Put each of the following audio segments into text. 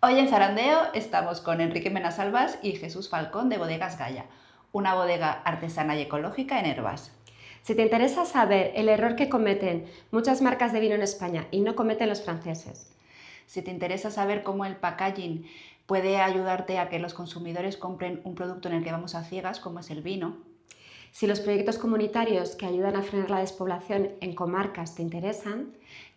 Hoy en Zarandeo estamos con Enrique Menasalvas y Jesús Falcón de Bodegas Gaya, una bodega artesana y ecológica en Hervás. Si te interesa saber el error que cometen muchas marcas de vino en España y no cometen los franceses. Si te interesa saber cómo el packaging puede ayudarte a que los consumidores compren un producto en el que vamos a ciegas, como es el vino. Si los proyectos comunitarios que ayudan a frenar la despoblación en comarcas te interesan,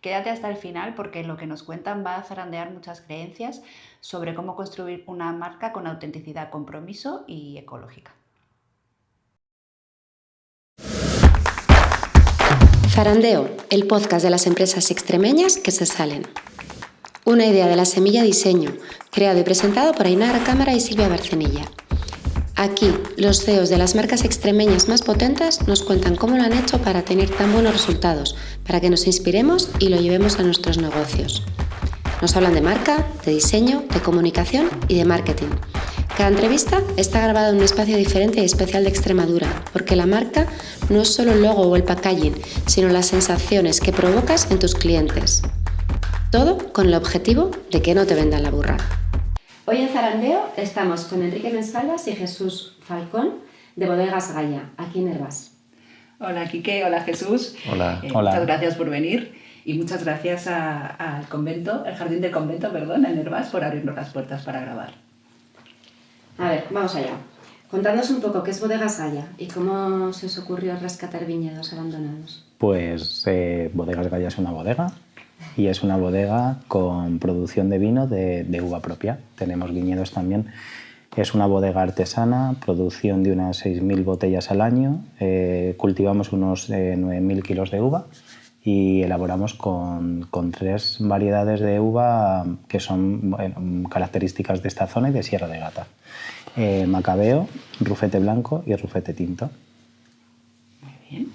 quédate hasta el final porque lo que nos cuentan va a zarandear muchas creencias sobre cómo construir una marca con autenticidad, compromiso y ecológica. Zarandeo, el podcast de las empresas extremeñas que se salen. Una idea de La Semilla Diseño, creado y presentado por Ainara Cámara y Silvia Barcenilla. Aquí, los CEOs de las marcas extremeñas más potentes nos cuentan cómo lo han hecho para tener tan buenos resultados, para que nos inspiremos y lo llevemos a nuestros negocios. Nos hablan de marca, de diseño, de comunicación y de marketing. Cada entrevista está grabada en un espacio diferente y especial de Extremadura, porque la marca no es solo el logo o el packaging, sino las sensaciones que provocas en tus clientes. Todo con el objetivo de que no te vendan la burra. Hoy en Zarandeo estamos con Enrique Menasalvas y Jesús Falcón de Bodegas Gaya, aquí en Hervás. Hola Quique, hola Jesús. Hola. Muchas gracias por venir y muchas gracias al convento, el jardín del convento, perdón, en Hervás, por abrirnos las puertas para grabar. A ver, vamos allá. Contadnos un poco qué es Bodegas Gaya y cómo se os ocurrió rescatar viñedos abandonados. Pues Bodegas Gaya es una bodega y es una bodega con producción de vino de uva propia. Tenemos viñedos también. Es una bodega artesana, producción de unas 6.000 botellas al año. Cultivamos unos 9.000 kilos de uva y elaboramos con 3 variedades de uva que son características de esta zona y de Sierra de Gata. Macabeo, Rufete blanco y Rufete tinto. Muy bien.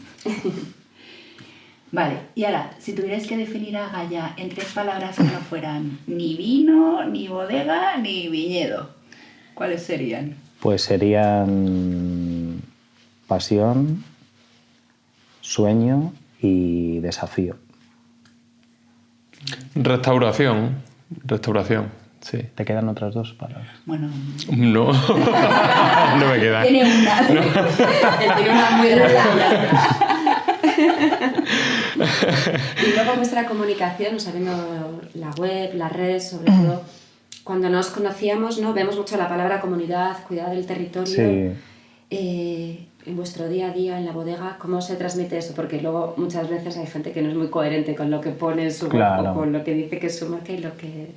Vale, y ahora, si tuvierais que definir a Gaya en 3 palabras que no fueran ni vino, ni bodega, ni viñedo, ¿cuáles serían? Pues serían pasión, sueño y desafío. Restauración, sí. ¿Te quedan otras 2 palabras? Bueno, No, no me queda. tiene una, no. Tiene una muy rara. Y luego nuestra comunicación, sabiendo la web, las redes, sobre todo, cuando nos conocíamos, ¿no? Vemos mucho la palabra comunidad, cuidar del territorio. Sí. En vuestro día a día en la bodega, ¿cómo se transmite eso? Porque luego muchas veces hay gente que no es muy coherente con lo que pone en su web Claro. o con lo que dice que es su marca y lo que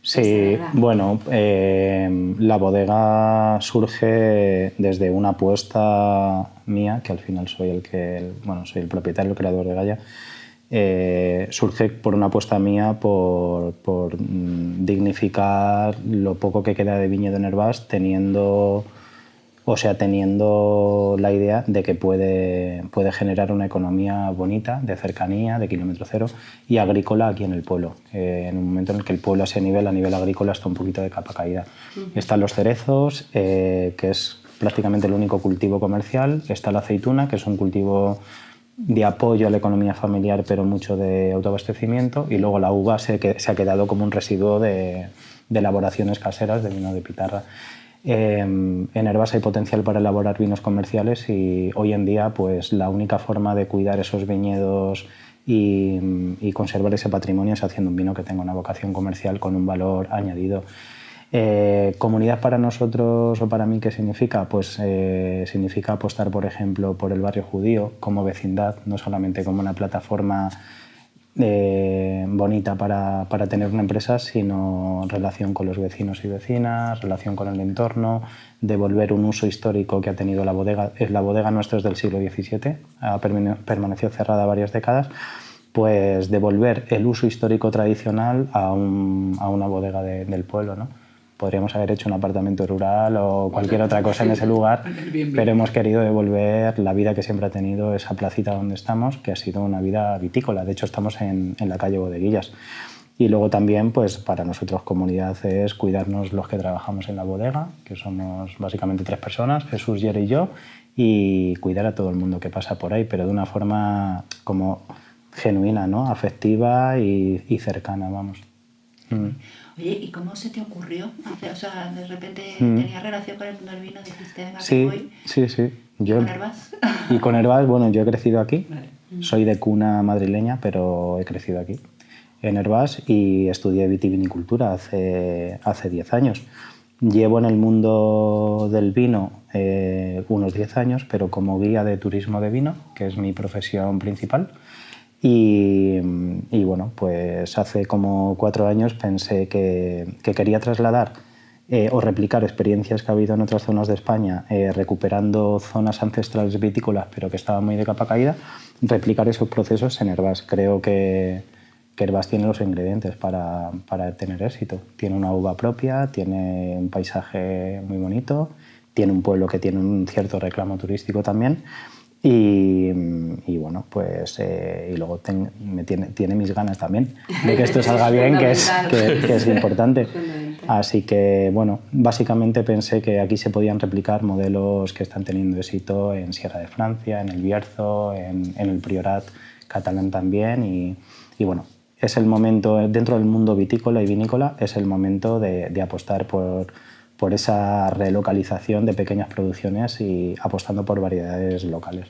Sí, es de verdad. bueno, la bodega surge desde una apuesta mía, que al final soy el propietario, el creador de Gaya. Surge por una apuesta mía por dignificar lo poco que queda de viñedo en Hervás, teniendo la idea de que puede generar una economía bonita, de cercanía, de kilómetro cero y agrícola aquí en el pueblo. En un momento en el que el pueblo a nivel agrícola está un poquito de capa caída. Están los cerezos, que es prácticamente el único cultivo comercial. Está la aceituna, que es un cultivo de apoyo a la economía familiar, pero mucho de autoabastecimiento. Y luego la uva se ha quedado como un residuo de elaboraciones caseras de vino de pitarra. En Hervás hay potencial para elaborar vinos comerciales y hoy en día pues la única forma de cuidar esos viñedos y conservar ese patrimonio es haciendo un vino que tenga una vocación comercial con un valor añadido. Comunidad para nosotros o para mí, ¿qué significa? Pues significa apostar, por ejemplo, por el barrio judío como vecindad, no solamente como una plataforma bonita para tener una empresa, sino relación con los vecinos y vecinas, relación con el entorno, devolver un uso histórico que ha tenido la bodega. La bodega nuestra es del siglo XVII, ha permanecido cerrada varias décadas, pues devolver el uso histórico tradicional a una bodega del pueblo, ¿no? Podríamos haber hecho un apartamento rural o cualquier otra cosa en ese lugar, pero hemos querido devolver la vida que siempre ha tenido esa placita donde estamos, que ha sido una vida vitícola. De hecho, estamos en la calle Bodeguillas. Y luego también, pues para nosotros comunidad es cuidarnos los que trabajamos en la bodega, que somos básicamente 3 personas, Jesús, Yere y yo, y cuidar a todo el mundo que pasa por ahí, pero de una forma como genuina, ¿no? Afectiva y cercana, vamos. Oye, ¿y cómo se te ocurrió? O sea, de repente tenías relación con el mundo del vino, dijiste, venga, que voy. Sí. ¿Y con Hervás? Y con Hervás, bueno, yo he crecido aquí. Vale. Soy de cuna madrileña, pero he crecido aquí, en Hervás, y estudié vitivinicultura hace 10 años. Llevo en el mundo del vino unos 10 años, pero como guía de turismo de vino, que es mi profesión principal. Y bueno, pues hace como 4 años pensé que quería trasladar o replicar experiencias que ha habido en otras zonas de España, recuperando zonas ancestrales vitícolas, pero que estaban muy de capa caída, replicar esos procesos en Hervás. Creo que Hervás tiene los ingredientes para tener éxito. Tiene una uva propia, tiene un paisaje muy bonito, tiene un pueblo que tiene un cierto reclamo turístico también. Y bueno, pues y luego tiene mis ganas también de que esto salga bien, que es importante. Así que bueno, básicamente pensé que aquí se podían replicar modelos que están teniendo éxito en Sierra de Francia, en el Bierzo, en el Priorat catalán también. Y bueno, es el momento, dentro del mundo vitícola y vinícola, es el momento de apostar por esa relocalización de pequeñas producciones y apostando por variedades locales.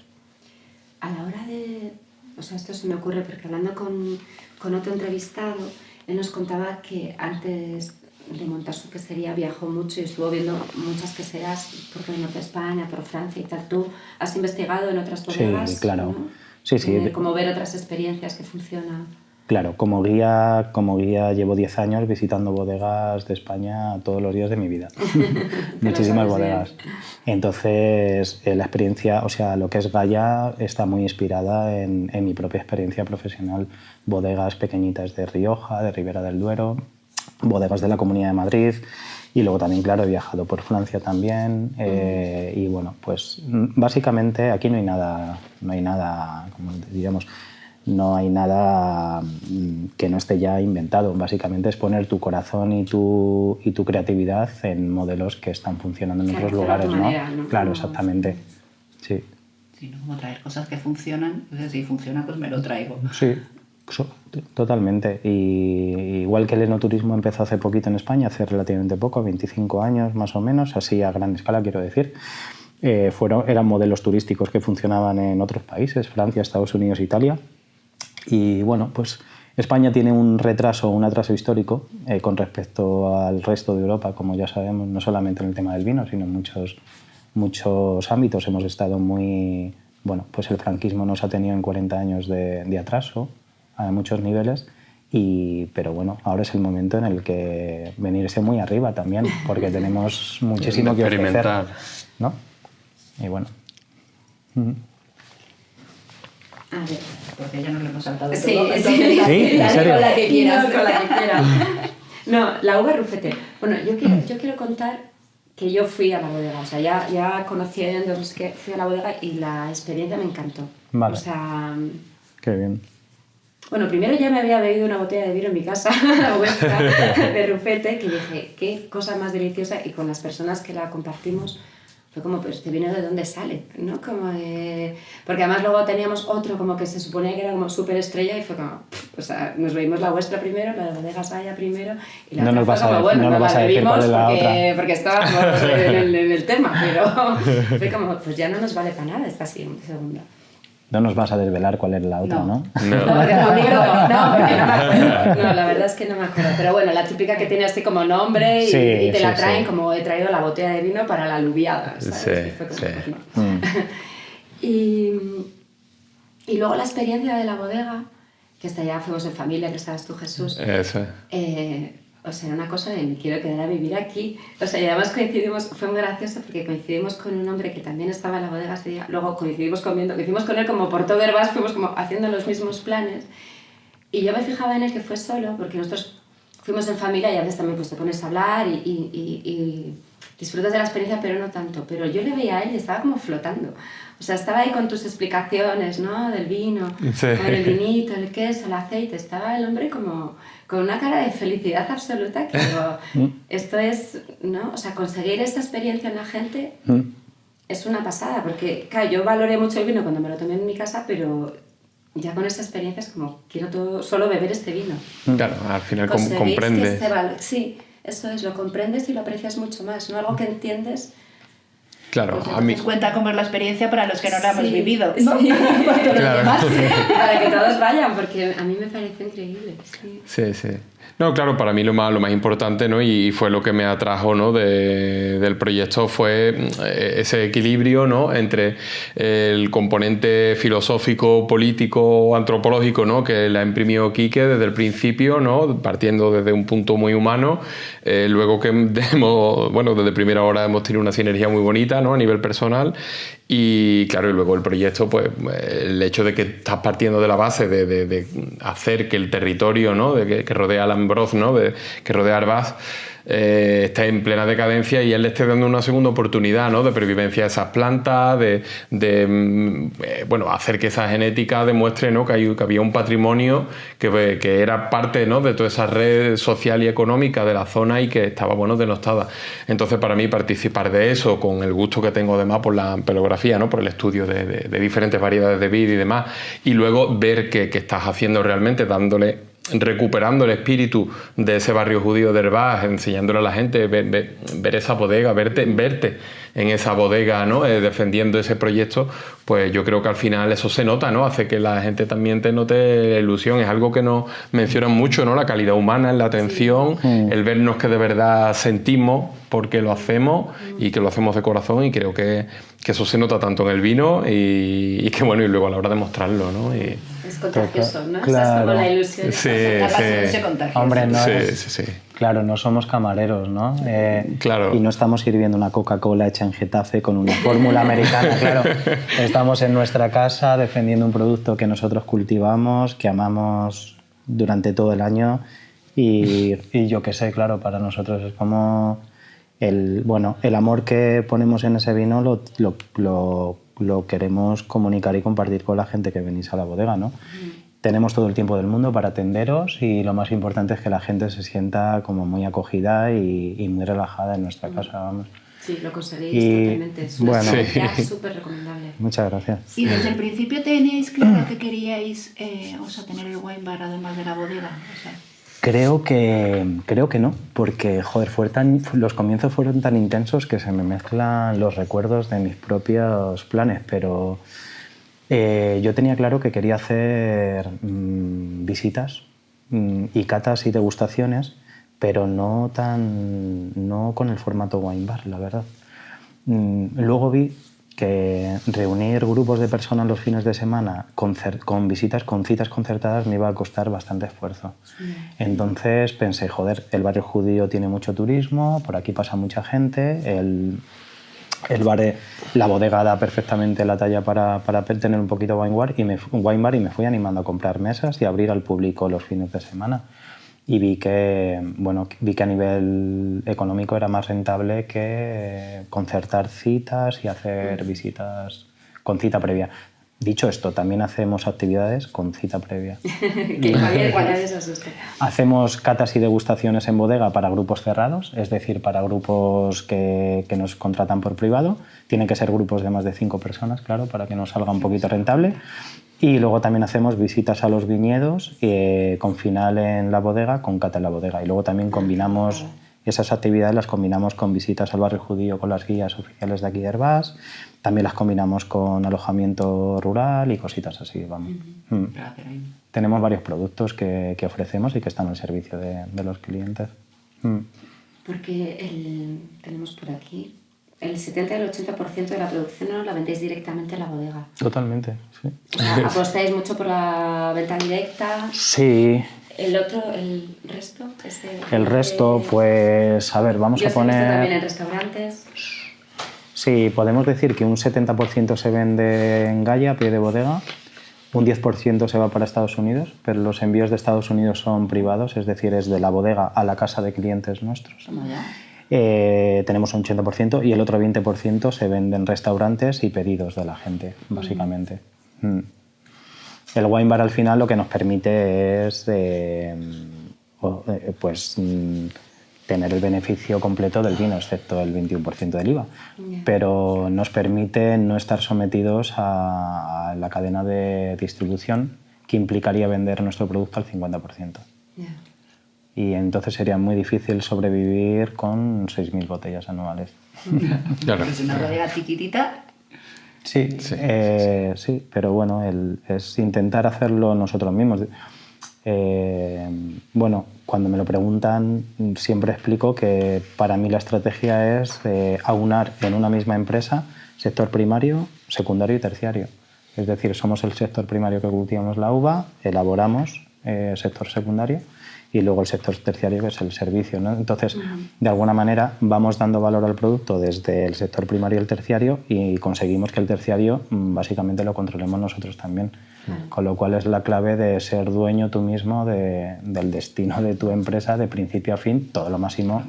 A la hora de... O sea, esto se me ocurre porque hablando con otro entrevistado, él nos contaba que antes de montar su quesería viajó mucho y estuvo viendo muchas queserías por el norte de España, por Francia y tal. ¿Tú has investigado en otras bodegas? Sí, claro. ¿No? Sí. Como ver otras experiencias que funcionan. Claro, como guía llevo 10 años visitando bodegas de España todos los días de mi vida. Muchísimas bodegas. Entonces, la experiencia, o sea, lo que es Gaia está muy inspirada en mi propia experiencia profesional. Bodegas pequeñitas de Rioja, de Ribera del Duero, bodegas de la Comunidad de Madrid. Y luego también, claro, he viajado por Francia también. Y bueno, pues básicamente aquí no hay nada, como diríamos, no hay nada que no esté ya inventado. Básicamente es poner tu corazón y tu creatividad en modelos que están funcionando en otros lugares, ¿no? Manera, ¿no? Claro, exactamente. Sí. Sí, ¿no? Como traer cosas que funcionan. Entonces, si funciona, pues me lo traigo. Sí, totalmente. Y igual que el enoturismo empezó hace poquito en España, hace relativamente poco, 25 años más o menos, así a gran escala quiero decir, eran modelos turísticos que funcionaban en otros países, Francia, Estados Unidos, Italia. Y bueno, pues España tiene un atraso histórico con respecto al resto de Europa, como ya sabemos, no solamente en el tema del vino, sino en muchos ámbitos. Hemos estado muy... Bueno, pues el franquismo nos ha tenido en 40 años de atraso a muchos niveles, pero bueno, ahora es el momento en el que venirse muy arriba también, porque tenemos muchísimo que ofrecer, ¿no? Y bueno... A ver. Porque ya nos lo hemos saltado. Sí, todo. ¿en serio? Con la que quieras. Con la que quieras. No, la uva Rufete. Bueno, yo quiero contar que yo fui a la bodega. O sea, ya conociendo, no sé qué, fui a la bodega y la experiencia me encantó. Vale. O sea... Qué bien. Bueno, primero ya me había bebido una botella de vino en mi casa, la vuestra, de Rufete, que dije, qué cosa más deliciosa, y con las personas que la compartimos fue como, pues este vino de dónde sale, ¿no? Como de... Porque además luego teníamos otro como que se suponía que era como súper estrella y fue como, o sea, nos bebimos la vuestra primero, la de Bodegas Gaia primero, y la no otra nos fue vas a como, decir, bueno, no nos vas a decir cuál es la otra. Porque estábamos en el tema, pero fue como, pues ya no nos vale para nada esta segunda. No nos vas a desvelar cuál es la otra, ¿no? No, porque no me acuerdo. No, la verdad es que no me acuerdo. Pero bueno, la típica que tiene así como nombre y te la traen como he traído la botella de vino para la alubiada, ¿sabes? Sí, fue como, sí. Y luego la experiencia de la bodega, que hasta ya fuimos en familia, que estabas tú, Jesús. Eso. O sea, era una cosa de me quiero quedar a vivir aquí. O sea, y además coincidimos, fue muy gracioso porque coincidimos con un hombre que también estaba en la bodega ese día. Luego coincidimos comiendo, coincidimos con él como por todo Hervás, fuimos como haciendo los mismos planes. Y yo me fijaba en él que fue solo, porque nosotros fuimos en familia y a veces también pues, te pones a hablar y disfrutas de la experiencia, pero no tanto. Pero yo le veía a él y estaba como flotando. O sea, estaba ahí con tus explicaciones, ¿no? Del vino, sí. Con el vinito, el queso, el aceite. Estaba el hombre como con una cara de felicidad absoluta que digo, esto es, ¿no? O sea, conseguir esta experiencia en la gente es una pasada, porque, claro, yo valoré mucho el vino cuando me lo tomé en mi casa, pero ya con esa experiencia es como, quiero solo beber este vino. Claro, al final Conseguís comprendes. que sí, eso es, lo comprendes y lo aprecias mucho más, ¿no? Algo que entiendes. Claro, Pues a mí... entonces cuenta cómo es la experiencia para los que no la hemos vivido, ¿no? Sí. Para los Claro. demás. Para que todos vayan, porque a mí me parece increíble. Sí. Sí. No, claro, para mí lo más importante, ¿no? Y fue lo que me atrajo, ¿no? del proyecto fue ese equilibrio, ¿no? Entre el componente filosófico, político, antropológico, ¿no? Que la imprimió Quique desde el principio, ¿no? Partiendo desde un punto muy humano. Luego que desde primera hora hemos tenido una sinergia muy bonita, ¿no? A nivel personal. Y claro, y luego el proyecto, pues el hecho de que estás partiendo de la base de hacer que el territorio, ¿no? que rodea al Ambroz, ¿no? Que rodea Arbaz, está en plena decadencia y él le esté dando una segunda oportunidad, ¿no? De pervivencia de esas plantas, hacer que esa genética demuestre, ¿no? que había un patrimonio que era parte, ¿no? De toda esa red social y económica de la zona y que estaba denostada. Entonces, para mí, participar de eso, con el gusto que tengo además por la pelografía, ¿no? Por el estudio de diferentes variedades de vid y demás, y luego ver qué estás haciendo realmente, recuperando el espíritu de ese barrio judío de Herbaz, enseñándole a la gente, ver esa bodega, verte en esa bodega, ¿no? Defendiendo ese proyecto, pues yo creo que al final eso se nota, ¿no? Hace que la gente también te note la ilusión. Es algo que nos mencionan mucho, ¿no? La calidad humana, la atención, el vernos que de verdad sentimos porque lo hacemos y que lo hacemos de corazón, y creo que eso se nota tanto en el vino y luego a la hora de mostrarlo, ¿no? Es contagioso, ¿no? Claro. Es como la ilusión. Sí, La pasión se contagia. Hombre, no sí. Claro, no somos camareros, ¿no? Claro. Y no estamos sirviendo una Coca-Cola hecha en Getafe con una fórmula americana, claro. Estamos en nuestra casa defendiendo un producto que nosotros cultivamos, que amamos durante todo el año y yo qué sé, claro, para nosotros es como el amor que ponemos en ese vino lo queremos comunicar y compartir con la gente que venís a la bodega, ¿no? Tenemos todo el tiempo del mundo para atenderos y lo más importante es que la gente se sienta como muy acogida y muy relajada en nuestra casa, vamos. Sí, lo conseguís totalmente. Es una experiencia súper recomendable. Muchas gracias. ¿Y desde el principio teníais claro que queríais tener el wine bar además de la bodega? Creo que no, porque los comienzos fueron tan intensos que se me mezclan los recuerdos de mis propios planes, pero yo tenía claro que quería hacer visitas y catas y degustaciones, pero no con el formato wine bar, la verdad. Luego vi que reunir grupos de personas los fines de semana con citas concertadas me iba a costar bastante esfuerzo. Entonces pensé, el barrio judío tiene mucho turismo, por aquí pasa mucha gente, la bodega da perfectamente la talla para tener un poquito wine bar y me fui animando a comprar mesas y abrir al público los fines de semana. Y vi que a nivel económico era más rentable que concertar citas y hacer visitas con cita previa. Dicho esto, también hacemos actividades con cita previa. Hacemos catas y degustaciones en bodega para grupos cerrados, es decir, para grupos que nos contratan por privado. Tienen que ser grupos de más de 5 personas, claro, para que nos salga un poquito rentable. Y luego también hacemos visitas a los viñedos con final en la bodega, con cata en la bodega. Y luego también combinamos esas actividades, las combinamos con visitas al barrio judío con las guías oficiales de aquí de Herbás. También las combinamos con alojamiento rural y cositas así, vamos. Tenemos varios productos que ofrecemos y que están al servicio de los clientes. Porque tenemos por aquí el 70 y el 80% de la producción no la vendéis directamente en la bodega. Totalmente, sí. O sea, ¿apostáis mucho por la venta directa? Sí. ¿El resto? El resto, pues, a ver, vamos a poner... ¿Yo también en restaurantes? Sí, podemos decir que un 70% se vende en Gaya, a pie de bodega, un 10% se va para Estados Unidos, pero los envíos de Estados Unidos son privados, es decir, es de la bodega a la casa de clientes nuestros. Tenemos un 80% y el otro 20% se vende en restaurantes y pedidos de la gente, básicamente. El wine bar al final lo que nos permite es tener el beneficio completo del vino, excepto el 21% del IVA. Pero nos permite no estar sometidos a la cadena de distribución que implicaría vender nuestro producto al 50%. Y entonces sería muy difícil sobrevivir con 6.000 botellas anuales. Claro. Es una bodega chiquitita. Sí, sí, pero bueno, es intentar hacerlo nosotros mismos. Bueno, cuando me lo preguntan siempre explico que para mí la estrategia es aunar en una misma empresa sector primario, secundario y terciario. Es decir, somos el sector primario que cultivamos la uva, elaboramos sector secundario y luego el sector terciario, que es el servicio, ¿no? Entonces, de alguna manera, vamos dando valor al producto desde el sector primario y el terciario y conseguimos que el terciario básicamente lo controlemos nosotros también. Con lo cual es la clave de ser dueño tú mismo del destino de tu empresa de principio a fin, todo lo máximo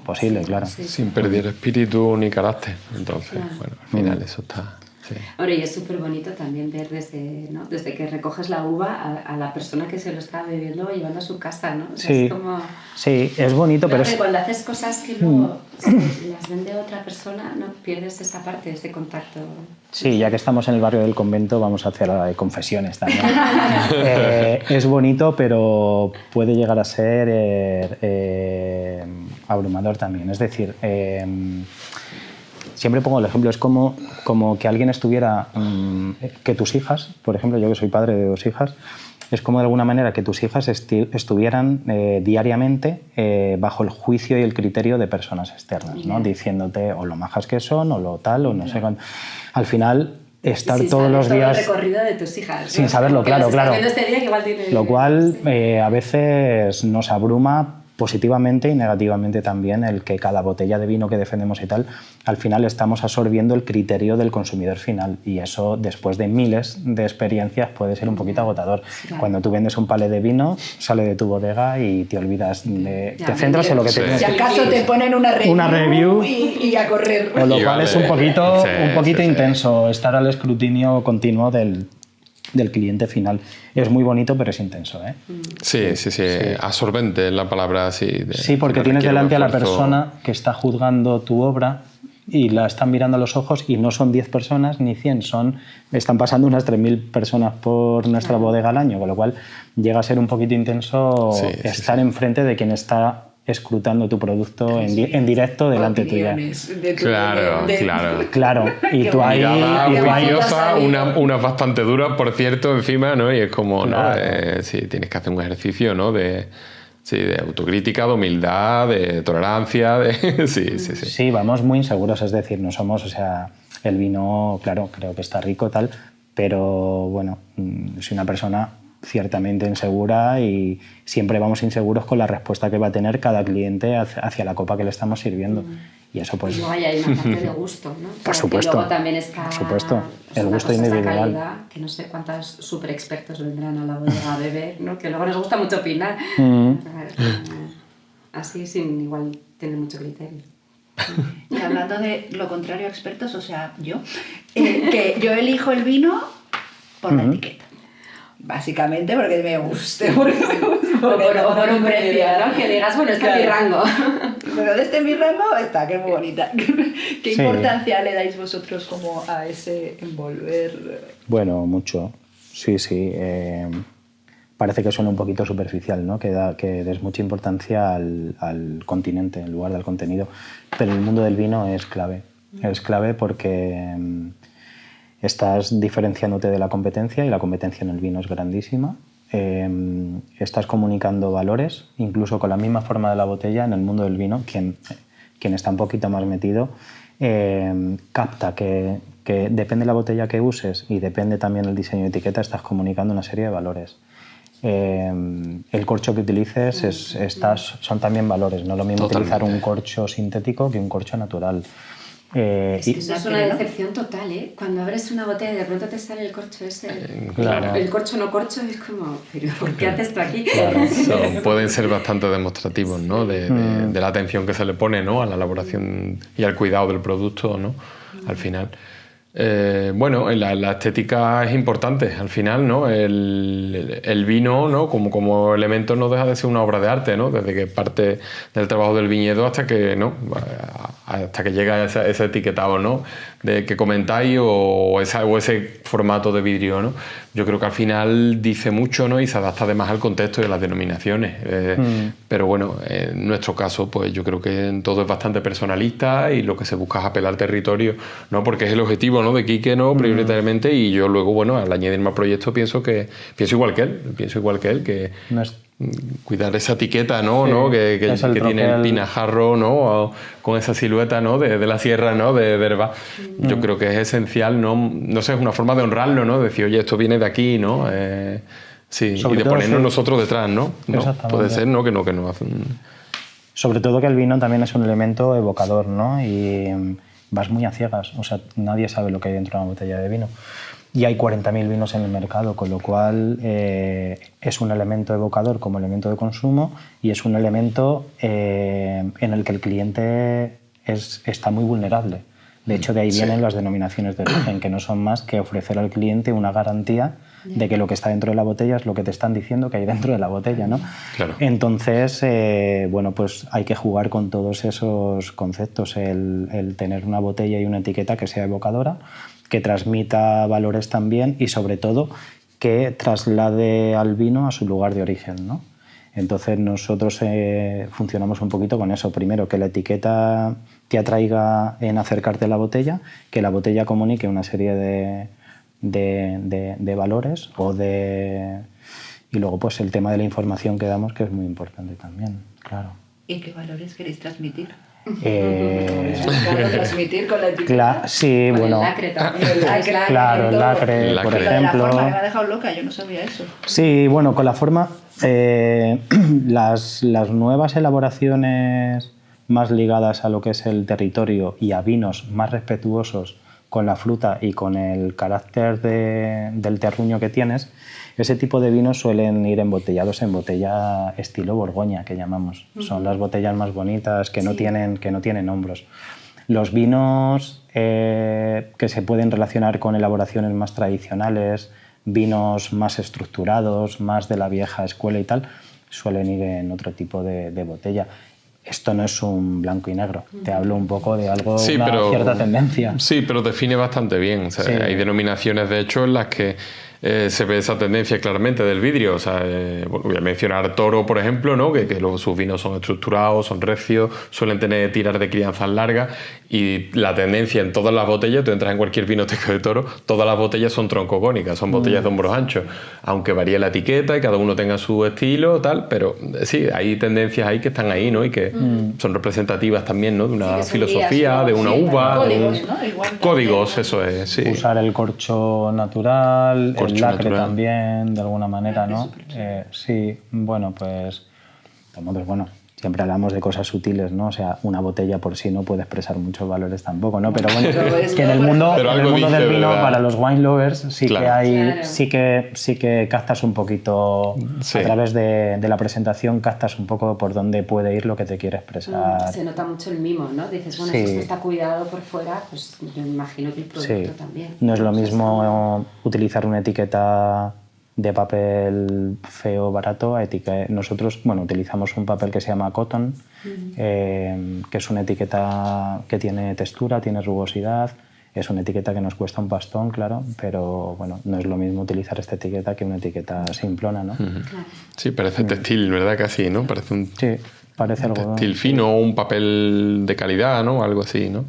posible, claro. Sin perder espíritu ni carácter. Entonces, bueno, al final eso está... Sí. Ahora, y es súper bonito también ver desde, ¿no? Desde que recoges la uva a la persona que se lo está bebiendo o llevando a su casa, ¿no? O sea, Sí, es como... sí, es bonito, pero es... cuando haces cosas que luego las vende otra persona, ¿no? Pierdes esa parte, ese contacto. Sí, ya que estamos en el barrio del convento, vamos a hacer confesiones también. Es bonito, pero puede llegar a ser abrumador también. Es decir, siempre pongo el ejemplo, es como que alguien estuviera, que tus hijas, por ejemplo, yo que soy padre de 2 hijas, es como de alguna manera que tus hijas estuvieran diariamente bajo el juicio y el criterio de personas externas, ¿no? Diciéndote o lo majas que son o lo tal o no sé cuánto. Al final, estar todos los días... el recorrido de tus hijas, ¿no? Sin saberlo, claro. Este día que igual tiene... Lo cual a veces nos abruma positivamente y negativamente también el que cada botella de vino que defendemos y tal, al final estamos absorbiendo el criterio del consumidor final y eso después de miles de experiencias puede ser un poquito agotador. Claro. Cuando tú vendes un palé de vino, sale de tu bodega y te olvidas te centras en lo que te tienes. Si acaso te ponen una review y a correr. Con lo cual es un poquito intenso estar al escrutinio continuo del cliente final. Es muy bonito, pero es intenso, ¿eh? Sí. Absorbente es la palabra así. Sí, porque tienes delante a la persona que está juzgando tu obra y la están mirando a los ojos y no son 10 personas ni 100, están pasando unas 3.000 personas por nuestra bodega al año, con lo cual llega a ser un poquito intenso estar enfrente de quien está escrutando tu producto en directo delante tuya. Claro. Y tú ahí... Unas bastante duras, por cierto, encima, ¿no? Y es como, claro. ¿No? Sí, tienes que hacer un ejercicio, ¿no? De autocrítica, de humildad, de tolerancia, Sí, vamos muy inseguros, es decir, no somos, o sea, el vino, claro, creo que está rico, tal, pero bueno, soy una persona ciertamente insegura y siempre vamos inseguros con la respuesta que va a tener cada cliente hacia la copa que le estamos sirviendo. Y eso pues... Y luego hay una parte de gusto, ¿no? Por supuesto. Que luego también está... Por supuesto. El gusto individual. Calidad, que no sé cuántos super expertos vendrán a la bodega a beber, ¿no? Que luego nos gusta mucho opinar. Así sin igual tener mucho criterio. Y hablando de lo contrario a expertos, o sea, yo, que yo elijo el vino por la etiqueta. Básicamente porque me guste, por un precio, ¿no? Que digas, bueno, está en mi rango. Pero este en mi rango está, que es muy bonita. ¿Qué importancia le dais vosotros como a ese envolver? Bueno, mucho. Sí. Parece que suena un poquito superficial, ¿no? Que des mucha importancia al continente en lugar del contenido. Pero el mundo del vino es clave. Es clave porque... estás diferenciándote de la competencia y la competencia en el vino es grandísima. Estás comunicando valores, incluso con la misma forma de la botella en el mundo del vino. Quien está un poquito más metido capta que depende de la botella que uses y depende también el diseño de etiqueta, estás comunicando una serie de valores. El corcho que utilices son también valores. No es lo mismo utilizar un corcho sintético que un corcho natural. Es que eso es una decepción total, ¿eh? Cuando abres una botella y de pronto te sale el corcho ese. Claro. El corcho no corcho es como, ¿pero por qué haces esto aquí? Claro. Pueden ser bastante demostrativos, ¿no? De la atención que se le pone, ¿no? A la elaboración y al cuidado del producto, ¿no? Al final. Bueno, la estética es importante al final, ¿no? El vino, ¿no? Como elemento no deja de ser una obra de arte, ¿no? Desde que parte del trabajo del viñedo hasta que, ¿no? hasta que llega ese etiquetado, ¿no? De que comentáis o ese formato de vidrio, ¿no? Yo creo que al final dice mucho, ¿no? Y se adapta además al contexto y a las denominaciones. Pero bueno, en nuestro caso, pues yo creo que todo es bastante personalista y lo que se busca es apelar al territorio, ¿no? Porque es el objetivo, ¿no? De Quique, ¿no? Prioritariamente, y yo luego, bueno, al añadirme al proyecto pienso igual que él, que No es- cuidar esa etiqueta, ¿no? Sí, ¿no? Que es el tiene el troquel. pinajarro, ¿no? O con esa silueta, ¿no? De la sierra, ¿no? De Herba. Yo creo que es esencial, no sé, es una forma de honrarlo, ¿no? Decir, oye, esto viene de aquí, ¿no? Sí, Sobre y de todo, ponernos sí. nosotros detrás, ¿no? Exactamente. Puede ser, ¿no? Que no hacen... Sobre todo que el vino también es un elemento evocador, ¿no? Y vas muy a ciegas, o sea, nadie sabe lo que hay dentro de una botella de vino. Y hay 40.000 vinos en el mercado, con lo cual es un elemento evocador como elemento de consumo y es un elemento en el que el cliente está muy vulnerable. De hecho, de ahí vienen las denominaciones de origen, que no son más que ofrecer al cliente una garantía de que lo que está dentro de la botella es lo que te están diciendo que hay dentro de la botella, ¿no? Claro. Entonces, bueno, pues hay que jugar con todos esos conceptos, el tener una botella y una etiqueta que sea evocadora, que transmita valores también y sobre todo que traslade al vino a su lugar de origen, ¿no? Entonces nosotros funcionamos un poquito con eso. Primero, que la etiqueta te atraiga en acercarte a la botella, que la botella comunique una serie de valores y luego pues el tema de la información que damos, que es muy importante también, claro. ¿Y qué valores queréis transmitir? Claro, transmitir con la etiqueta. sí, Con bueno. el lacre también. El lacre, Claro, el lacre, El por lacre. Lo de la ejemplo. forma que me ha dejado loca, yo no sabía eso. Sí, bueno, con la forma, las nuevas elaboraciones más ligadas a lo que es el territorio y a vinos más respetuosos con la fruta y con el carácter del terruño que tienes, ese tipo de vinos suelen ir embotellados en botella estilo Borgoña, que llamamos. Son las botellas más bonitas que no tienen hombros. Los vinos que se pueden relacionar con elaboraciones más tradicionales, vinos más estructurados, más de la vieja escuela y tal, suelen ir en otro tipo de botella. Esto no es un blanco y negro, te hablo un poco de algo, una cierta tendencia. Sí, pero define bastante bien. O sea, Sí. hay denominaciones, de hecho, en las que se ve esa tendencia claramente del vidrio. O sea, bueno, voy a mencionar Toro, por ejemplo, ¿no? que sus vinos son estructurados, son recios, suelen tener tiras de crianzas largas, y la tendencia en todas las botellas, tú entras en cualquier vinoteca de Toro, todas las botellas son troncocónicas, son botellas de hombros anchos, aunque varíe la etiqueta y cada uno tenga su estilo, tal, pero sí, hay tendencias ahí que están ahí, ¿no? Y que son representativas también, ¿no? De una Sí, que son filosofía, guías, ¿no? de una Sí, uva. Códigos, ¿no? Igual Códigos, también. eso es, sí. Usar el corcho natural, Corcho el lacre natural. también, de alguna manera, ¿no? súper chulo. Sí, bueno, pues siempre hablamos de cosas sutiles, ¿no? O sea, una botella por sí no puede expresar muchos valores tampoco, ¿no? Pero bueno, Pero esto, que en el por mundo, Pero en el algo mundo dice, del vino, ¿verdad? para los wine lovers, sí Claro. que hay, Claro. sí que captas un poquito, Sí. a través de la presentación, captas un poco por dónde puede ir lo que te quiere expresar. Se nota mucho el mimo, ¿no? Dices, bueno, Sí. si esto está cuidado por fuera, pues yo me imagino que el producto Sí, también. no es lo Pues mismo utilizar una etiqueta de papel feo barato. Nosotros, bueno, utilizamos un papel que se llama cotton, que es una etiqueta que tiene textura, tiene rugosidad. Es una etiqueta que nos cuesta un pastón, claro, pero bueno, no es lo mismo utilizar esta etiqueta que una etiqueta simplona, ¿no? Claro. Sí, parece textil, ¿verdad? Casi, ¿no? Parece un Sí, parece algo. textil fino o un papel de calidad, ¿no? Algo así, ¿no?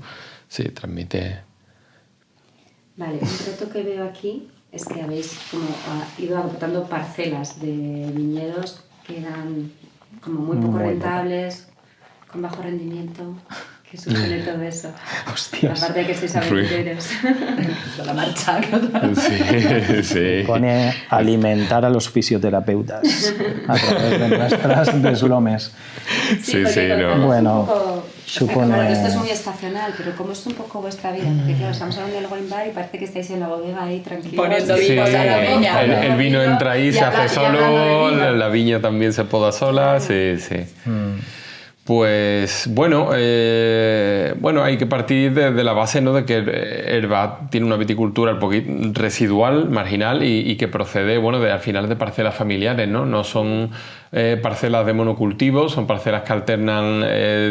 Sí, transmite... Vale, un reto que veo aquí es que habéis como ido adoptando parcelas de viñedos que eran como muy poco Muy poco. rentables, con bajo rendimiento. ¿Qué supone todo eso? Hostias. Aparte de que sois aventureros. La marcha. Sí, sí. Pone alimentar a los fisioterapeutas a través de nuestras deslomes. Sí, porque sí, contanos no. Bueno, un poco, supone- claro, esto es muy estacional, pero ¿cómo es un poco vuestra vida? Porque claro, estamos hablando del wine bar y parece que estáis en la bodega ahí tranquilos. Poniendo Sí, vinos a la viña. el vino entra ahí, Y se habla- hace y hablando solo, de vino. la viña también se poda sola, sí, sí. Pues bueno, hay que partir de la base, ¿no?, de que Herbat tiene una viticultura un poquito residual, marginal y que procede, al final de parcelas familiares, ¿no? No son parcelas de monocultivo, son parcelas que alternan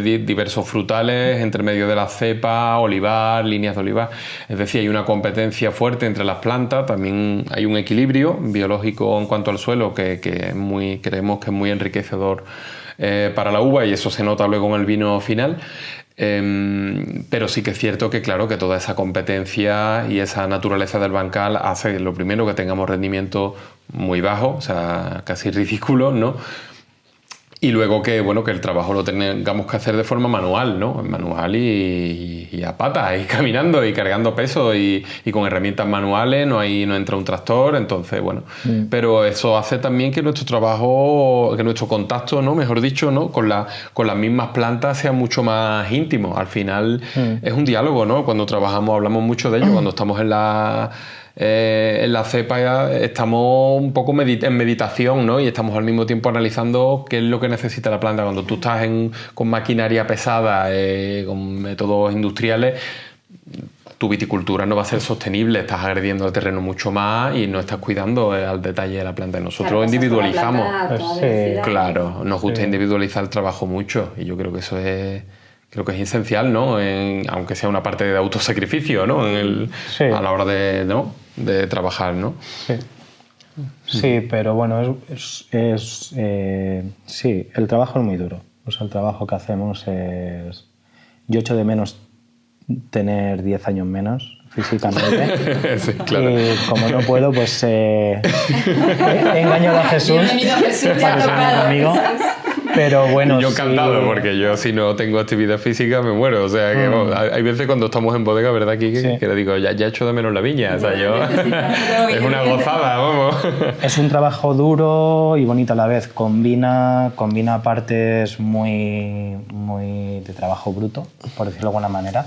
diversos frutales entre medio de la cepa, olivar, líneas de olivar. Es decir, hay una competencia fuerte entre las plantas, también hay un equilibrio biológico en cuanto al suelo que creemos que es muy enriquecedor para la uva, y eso se nota luego en el vino final. Pero sí que es cierto que, claro, que toda esa competencia y esa naturaleza del bancal hace, lo primero, que tengamos rendimiento muy bajo, o sea, casi ridículo, ¿no? Y luego que el trabajo lo tengamos que hacer de forma manual, ¿no? Manual y a pata, y caminando y cargando peso y con herramientas manuales, no entra un tractor, entonces, Pero eso hace también que nuestro trabajo, que nuestro contacto, ¿no?, mejor dicho, ¿no?, con las mismas plantas sea mucho más íntimo. Al final es un diálogo, ¿no? Cuando trabajamos hablamos mucho de ello, cuando estamos en la cepa estamos un poco en meditación, ¿no? Y estamos al mismo tiempo analizando qué es lo que necesita la planta. Cuando tú estás con maquinaria pesada, con métodos industriales, tu viticultura no va a ser sostenible, estás agrediendo el terreno mucho más y no estás cuidando al detalle de la planta. Nosotros individualizamos. Claro, nos gusta individualizar el trabajo mucho, y yo creo que eso es esencial, ¿no? Aunque sea una parte de autosacrificio, ¿no? A la hora de trabajar, ¿no? Sí, pero sí, el trabajo es muy duro. O sea, el trabajo que hacemos es... Yo echo de menos tener 10 años menos físicamente. Sí, claro. Y como no puedo, pues he engañado a Jesús. Bienvenido, Jesús, te ha tocado. Amigo. Pero yo encantado, porque yo, si no tengo actividad física, me muero. O sea, que hay veces cuando estamos en bodega, ¿verdad, Kike? Que le digo, ya echo de menos la viña. O sea, es una gozada, vamos. Es un trabajo duro y bonito a la vez. Combina partes muy de trabajo bruto, por decirlo de alguna manera,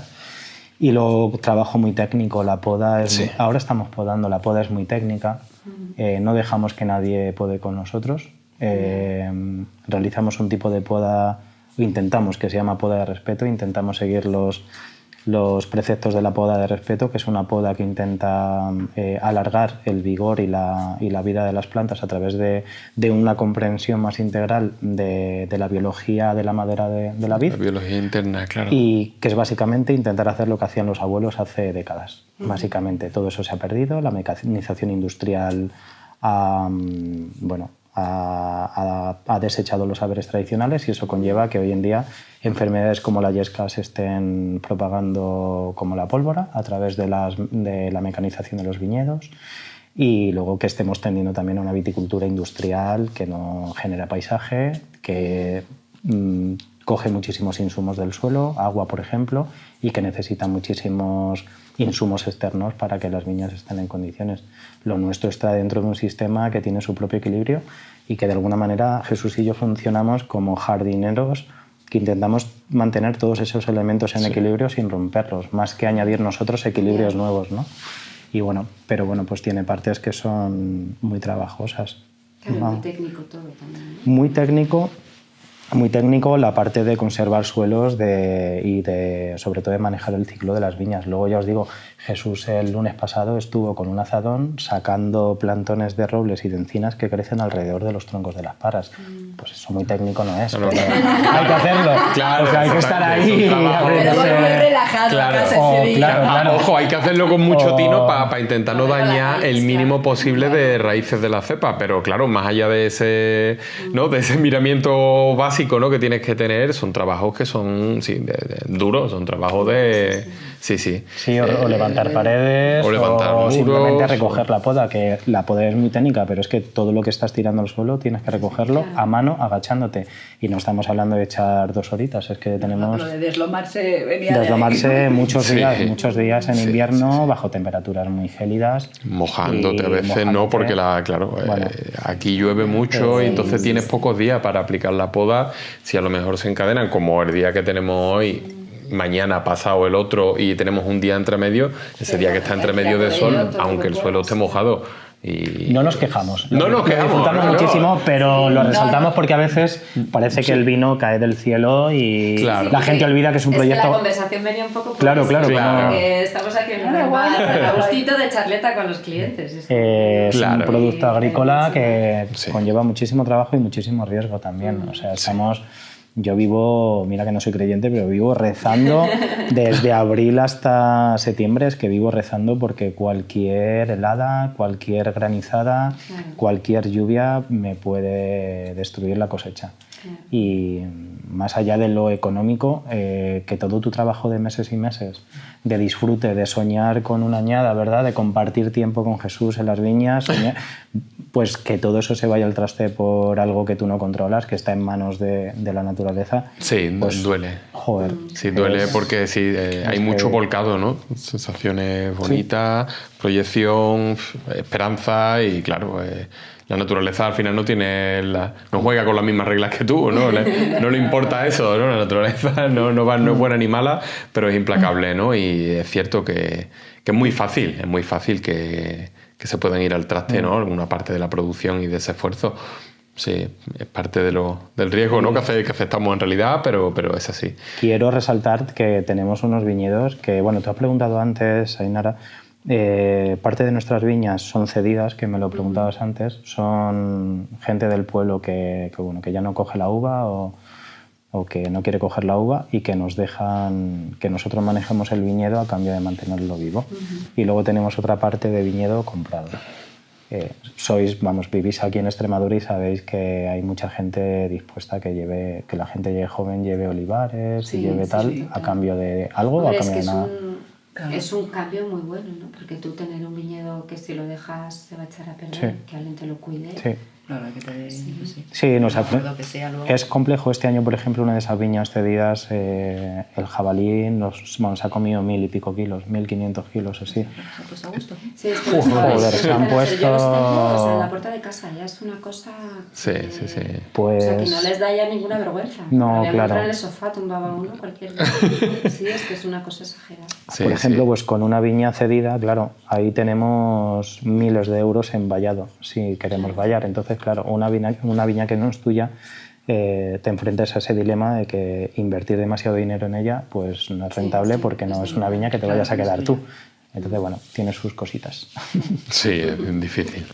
y luego trabajo muy técnico. La poda ahora estamos podando, la poda es muy técnica. No dejamos que nadie pode con nosotros. Realizamos un tipo de poda, intentamos, que se llama poda de respeto. Intentamos seguir los preceptos de la poda de respeto, que es una poda que intenta alargar el vigor y la vida de las plantas a través de una comprensión más integral de la biología de la madera de la vid. La biología interna, claro. Y que es básicamente intentar hacer lo que hacían los abuelos hace décadas. Básicamente todo eso se ha perdido, la mecanización industrial ha desechado los saberes tradicionales, y eso conlleva que hoy en día enfermedades como la yesca se estén propagando como la pólvora a través de la mecanización de los viñedos, y luego que estemos tendiendo también a una viticultura industrial que no genera paisaje, que coge muchísimos insumos del suelo, agua por ejemplo, y que necesita muchísimos insumos externos para que las viñas estén en condiciones. Lo nuestro está dentro de un sistema que tiene su propio equilibrio, y que de alguna manera Jesús y yo funcionamos como jardineros que intentamos mantener todos esos elementos en equilibrio sin romperlos, más que añadir nosotros equilibrios nuevos, ¿no? Y pero pues tiene partes que son muy trabajosas. Claro, muy técnico todo también, ¿no? Muy técnico la parte de conservar suelos y sobre todo de manejar el ciclo de las viñas. Luego ya os digo, Jesús el lunes pasado estuvo con un azadón sacando plantones de robles y de encinas que crecen alrededor de los troncos de las parras. Pues eso muy técnico no es, pero hay que hacerlo. Claro, o sea, hay que estar ahí. Pero muy relajado. Claro. Ojo, hay que hacerlo con mucho tino para intentar no dañar el mínimo posible de raíces de la cepa, pero claro, más allá de ese miramiento básico, ¿no?, que tienes que tener, son trabajos que son duros, son trabajos de... Sí, o levantar paredes, o simplemente recoger la poda, que la poda es muy técnica, pero es que todo lo que estás tirando al suelo tienes que recogerlo a mano, agachándote, y no estamos hablando de echar 2 horitas, es que tenemos... Lo de deslomarse venía muchos días en invierno, bajo temperaturas muy gélidas. Mojándote a veces, ¿no? Porque aquí llueve mucho y entonces tienes pocos días para aplicar la poda. Si a lo mejor se encadenan, como el día que tenemos hoy, mañana, pasado el otro, y tenemos un día entre medio, ese día que está entre medio de sol, aunque el suelo esté mojado, Y no nos quejamos. No nos quejamos. Disfrutamos no, muchísimo, pero lo No, resaltamos porque a veces parece que el vino cae del cielo y Claro. la gente olvida que es un Que la proyecto... conversación venía un poco por Claro, eso, claro, claro. porque estamos aquí en un bar a gustito de charleta con los clientes. Es como- Es Claro. un producto agrícola que Sí. conlleva muchísimo trabajo y muchísimo riesgo también. O sea, yo vivo, mira que no soy creyente, pero vivo rezando desde abril hasta septiembre, es que vivo rezando porque cualquier helada, cualquier granizada, Claro. cualquier lluvia me puede destruir la cosecha. Claro. Y más allá de lo económico, que todo tu trabajo de meses y meses, de disfrute, de soñar con una añada, ¿verdad? De compartir tiempo con Jesús en las viñas, pues que todo eso se vaya al traste por algo que tú no controlas, que está en manos de la naturaleza. Sí, pues, duele. Joder. Sí, duele es- porque sí, hay es mucho que- volcado, ¿no? Sensaciones bonitas, proyección, esperanza y claro, la naturaleza al final no tiene no juega con las mismas reglas que tú, ¿no? No le importa eso, ¿no? La naturaleza no es buena ni mala, pero es implacable, ¿no? Y es cierto que es muy fácil que se puedan ir al traste, ¿no? Alguna parte de la producción y de ese esfuerzo. Sí, es parte del riesgo, ¿no? que aceptamos en realidad, pero es así. Quiero resaltar que tenemos unos viñedos que, bueno, te has preguntado antes, Ainara, parte de nuestras viñas son cedidas, que me lo preguntabas antes, son gente del pueblo que ya no coge la uva o que no quiere coger la uva y que nos dejan que nosotros manejemos el viñedo a cambio de mantenerlo vivo. Y luego tenemos otra parte de viñedo comprado. Vivís aquí en Extremadura y sabéis que hay mucha gente dispuesta a que la gente joven lleve olivares y lleve tal a cambio de algo o a Hombre, es cambio que de nada. es un cambio muy bueno, ¿no? Porque tú tener un viñedo que si lo dejas se va a echar a perder, Sí. que alguien te lo cuide. Sí. Claro, que te dé... Sí, nos acuerdo que sea luego. es complejo. Este año, por ejemplo, una de esas viñas cedidas, el jabalí se ha comido 1000 y pico kilos, 1500 kilos así. Se ha puesto a gusto. Sí, es que Joder, se han puesto... Yo los tengo, o sea, en la puerta de casa, ya es una cosa... Sí, que- sí, sí. Pues... O sea, que no les da ya ninguna vergüenza. No, Me claro. en el sofá, tumbaba uno, cualquier día. Sí, es que es una cosa exagerada. Sí, Por ejemplo, sí. pues con una viña cedida, claro, ahí tenemos miles de euros en vallado, si queremos vallar. Entonces, claro, una viña que no es tuya, te enfrentas a ese dilema de que invertir demasiado dinero en ella pues no es rentable porque no es una viña que te vayas a quedar tú. Entonces, bueno, tiene sus cositas. Sí, es bien difícil.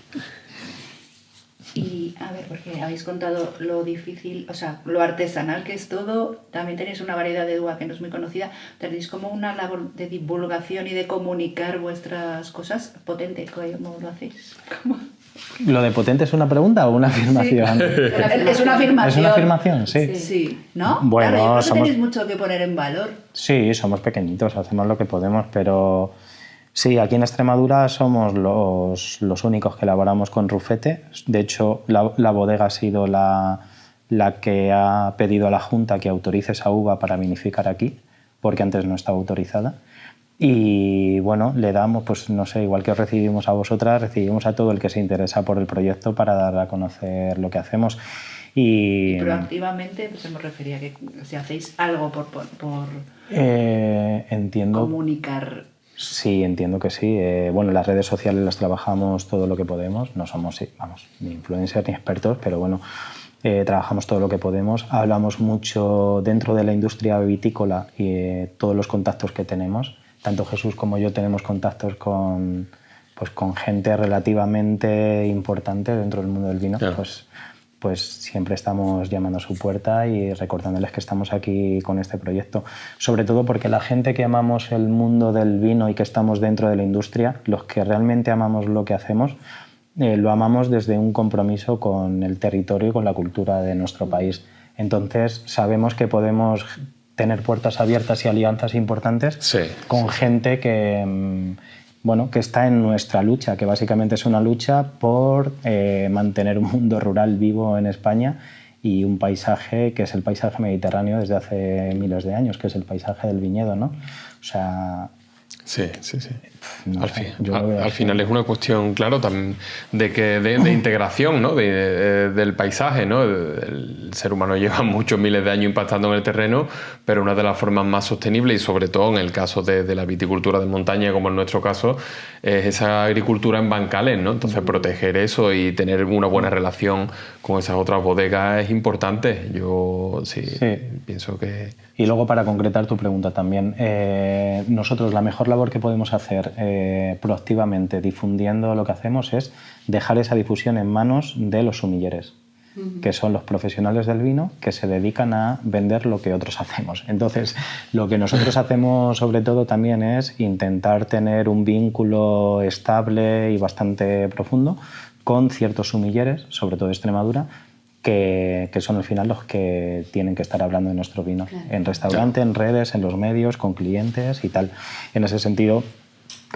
Y a ver, porque habéis contado lo difícil, o sea, lo artesanal que es todo, también tenéis una variedad de uva que no es muy conocida, tenéis como una labor de divulgación y de comunicar vuestras cosas potente, ¿cómo lo hacéis? ¿Cómo? ¿Lo de potente es una pregunta o una afirmación? Es una afirmación. ¿Es una afirmación? Sí. Sí, ¿no? Bueno, claro, yo creo que somos- tenéis mucho que poner en valor. Sí, somos pequeñitos, hacemos lo que podemos, pero sí, aquí en Extremadura somos los únicos que elaboramos con rufete. De hecho, la bodega ha sido la que ha pedido a la Junta que autorice esa uva para vinificar aquí, porque antes no estaba autorizada. Y bueno, le damos, pues no sé, igual que os recibimos a vosotras, recibimos a todo el que se interesa por el proyecto para dar a conocer lo que hacemos. Y Proactivamente, pues me refería a que si hacéis algo por entiendo. comunicar. Sí, entiendo que sí. Bueno, las redes sociales las trabajamos todo lo que podemos. No somos, ni influencers ni expertos, pero bueno, trabajamos todo lo que podemos. Hablamos mucho dentro de la industria vitícola y todos los contactos que tenemos. Tanto Jesús como yo tenemos contactos con gente relativamente importante dentro del mundo del vino. Claro. Pues siempre estamos llamando a su puerta y recordándoles que estamos aquí con este proyecto. Sobre todo porque la gente que amamos el mundo del vino y que estamos dentro de la industria, los que realmente amamos lo que hacemos, lo amamos desde un compromiso con el territorio y con la cultura de nuestro país. Entonces sabemos que podemos tener puertas abiertas y alianzas importantes Sí, con gente que está en nuestra lucha, que básicamente es una lucha por mantener un mundo rural vivo en España y un paisaje que es el paisaje mediterráneo desde hace miles de años, que es el paisaje del viñedo, ¿no? O sea, Sí, sí, sí. No Al, sé, yo lo veo al así. final es una cuestión, claro, también de integración, ¿no? Del paisaje, ¿no? El ser humano lleva muchos miles de años impactando en el terreno, pero una de las formas más sostenibles, y sobre todo en el caso de la viticultura de montaña, como en nuestro caso, es esa agricultura en bancales, ¿no? Entonces proteger eso y tener una buena relación con esas otras bodegas es importante. Yo sí. Pienso que... Y luego, para concretar tu pregunta también, nosotros la mejor labor que podemos hacer proactivamente difundiendo lo que hacemos es dejar esa difusión en manos de los sumilleres, que son los profesionales del vino que se dedican a vender lo que otros hacemos. Entonces, lo que nosotros hacemos sobre todo también es intentar tener un vínculo estable y bastante profundo con ciertos sumilleres, sobre todo de Extremadura, que son al final los que tienen que estar hablando de nuestro vino, en restaurante, en redes, en los medios, con clientes y tal. En ese sentido,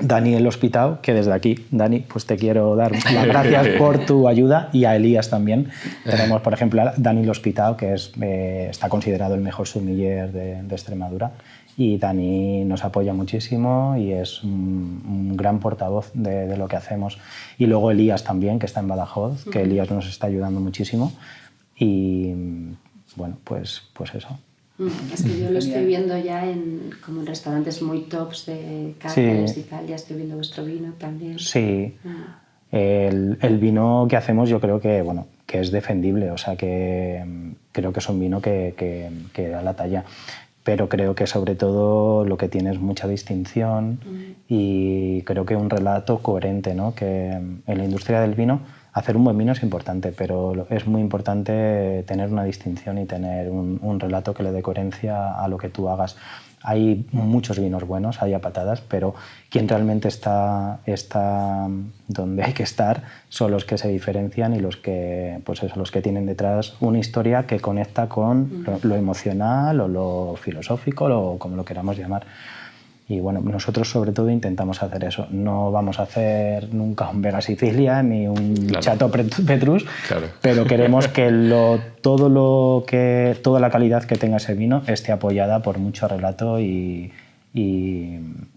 Dani El Hospitao, que desde aquí, Dani, pues te quiero dar las gracias por tu ayuda, y a Elías también. Tenemos, por ejemplo, a Dani El Hospitao, que está considerado el mejor sommelier de Extremadura, y Dani nos apoya muchísimo y es un gran portavoz de lo que hacemos. Y luego Elías también, que está en Badajoz, que Elías nos está ayudando muchísimo. Y bueno, pues eso. Es que yo lo estoy viendo ya como en restaurantes muy tops de cárceles y tal, ya estoy viendo vuestro vino también. Sí, el vino que hacemos yo creo que, bueno, que es defendible, o sea que creo que es un vino que da la talla. Pero creo que sobre todo lo que tiene es mucha distinción y creo que un relato coherente, ¿no? Que en la industria del vino hacer un buen vino es importante, pero es muy importante tener una distinción y tener un relato que le dé coherencia a lo que tú hagas. Hay muchos vinos buenos, hay a patadas, pero quien realmente está donde hay que estar son los que se diferencian y los que tienen detrás una historia que conecta con lo emocional o lo filosófico, o como lo queramos llamar. Y bueno, nosotros sobre todo intentamos hacer eso. No vamos a hacer nunca un Vega Sicilia ni un Chateau Petrus, pero queremos que toda la calidad que tenga ese vino esté apoyada por mucho relato y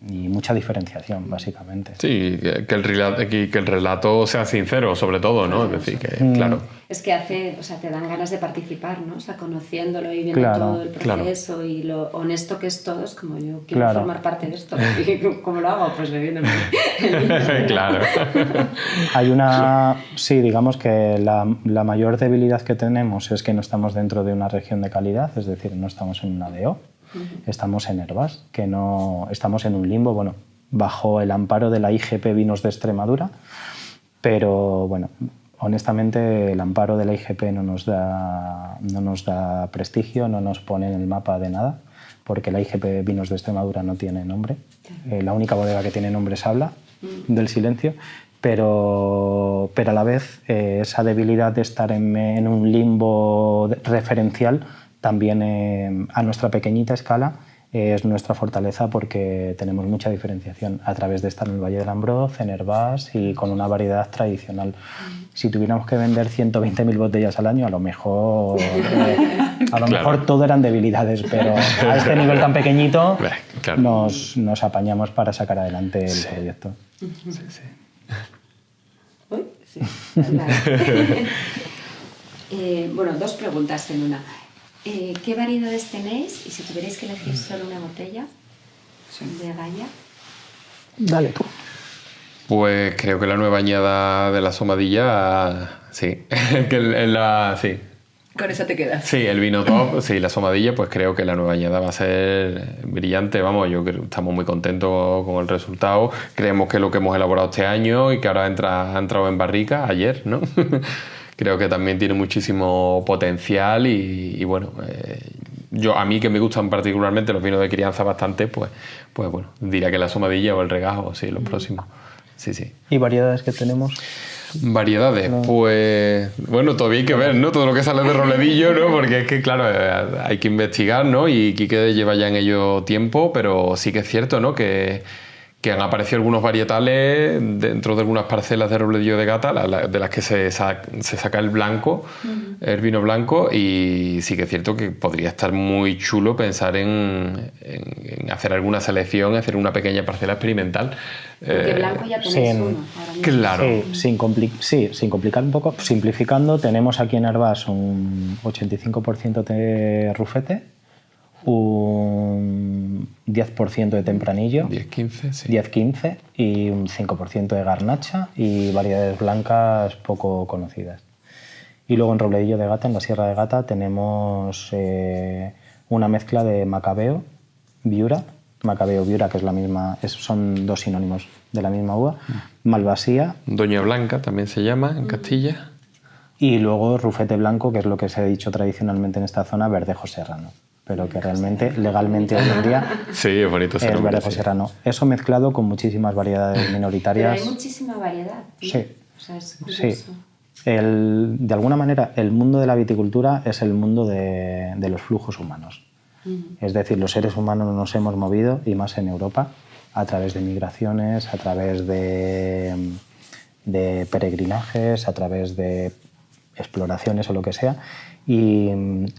mucha diferenciación, básicamente. Sí, que el relato sea sincero, sobre todo, ¿no? Es decir, que claro. Es que te dan ganas de participar, ¿no? O sea, conociéndolo y viendo todo el proceso y lo honesto que es todo, es como yo quiero formar parte de esto. ¿Y cómo lo hago? Pues bebiéndome. Claro. Sí, digamos que la mayor debilidad que tenemos es que no estamos dentro de una región de calidad, es decir, no estamos en una DO. Estamos en Herbás, que no estamos en un limbo, bueno, bajo el amparo de la IGP Vinos de Extremadura, pero bueno, honestamente el amparo de la IGP no nos da prestigio, no nos pone en el mapa de nada, porque la IGP Vinos de Extremadura no tiene nombre. La única bodega que tiene nombre es Habla, del Silencio, pero a la vez esa debilidad de estar en un limbo referencial también a nuestra pequeñita escala es nuestra fortaleza, porque tenemos mucha diferenciación a través de estar en el Valle del Ambroz, en Herbás y con una variedad tradicional. Si tuviéramos que vender 120.000 botellas al año, a lo mejor todo eran debilidades, pero a este nivel tan pequeñito nos apañamos para sacar adelante el proyecto. Sí. Uy, sí. Bueno, dos preguntas en una. ¿Qué variedades tenéis? Y si tuvierais que elegir solo una botella de Gaia. Dale tú. Pues creo que la nueva añada de la Somadilla, sí. Sí. Con eso te quedas. Sí, el vino top, sí, la Somadilla, pues creo que la nueva añada va a ser brillante. Vamos, yo creo que estamos muy contentos con el resultado. Creemos que lo que hemos elaborado este año y que ahora ha entrado en barrica ayer, ¿no? Creo que también tiene muchísimo potencial y bueno, a mí que me gustan particularmente los vinos de crianza bastante, pues bueno, diría que la Somadilla o el Regajo, sí, los próximos. Sí. ¿Y variedades que tenemos? Variedades, pues bueno, todavía hay que ver, ¿no? Todo lo que sale de Robledillo, ¿no? Porque es que, claro, hay que investigar, ¿no? Y Quique lleva ya en ello tiempo, pero sí que es cierto, ¿no? Que han aparecido algunos varietales dentro de algunas parcelas de Robledillo de Gata, de las que se saca el blanco, el vino blanco, y sí que es cierto que podría estar muy chulo pensar en hacer alguna selección, hacer una pequeña parcela experimental. Porque blanco ya tenéis sin- uno. Ahora mismo. Claro. Sin complicar un poco, simplificando, tenemos aquí en Herbás un 85% de rufete, un 10% de tempranillo, 10-15, sí. 10-15 y un 5% de garnacha y variedades blancas poco conocidas. Y luego en Robledillo de Gata, en la Sierra de Gata, tenemos una mezcla de macabeo, viura, que es la misma, son dos sinónimos de la misma uva, malvasía Doña Blanca también se llama en Castilla. y luego rufete blanco, que es lo que se ha dicho tradicionalmente en esta zona, verdejo serrano, pero que realmente, legalmente hoy en día, Sí, es bonito ese es nombre, verdejo sí. serrano. Eso mezclado con muchísimas variedades Pero minoritarias. hay muchísima variedad. ¿no? Sí. O sea, es Sí. curioso. De alguna manera, el mundo de la viticultura es el mundo de los flujos humanos. Es decir, los seres humanos nos hemos movido, y más en Europa, a través de migraciones, a través de peregrinajes, a través de exploraciones o lo que sea, y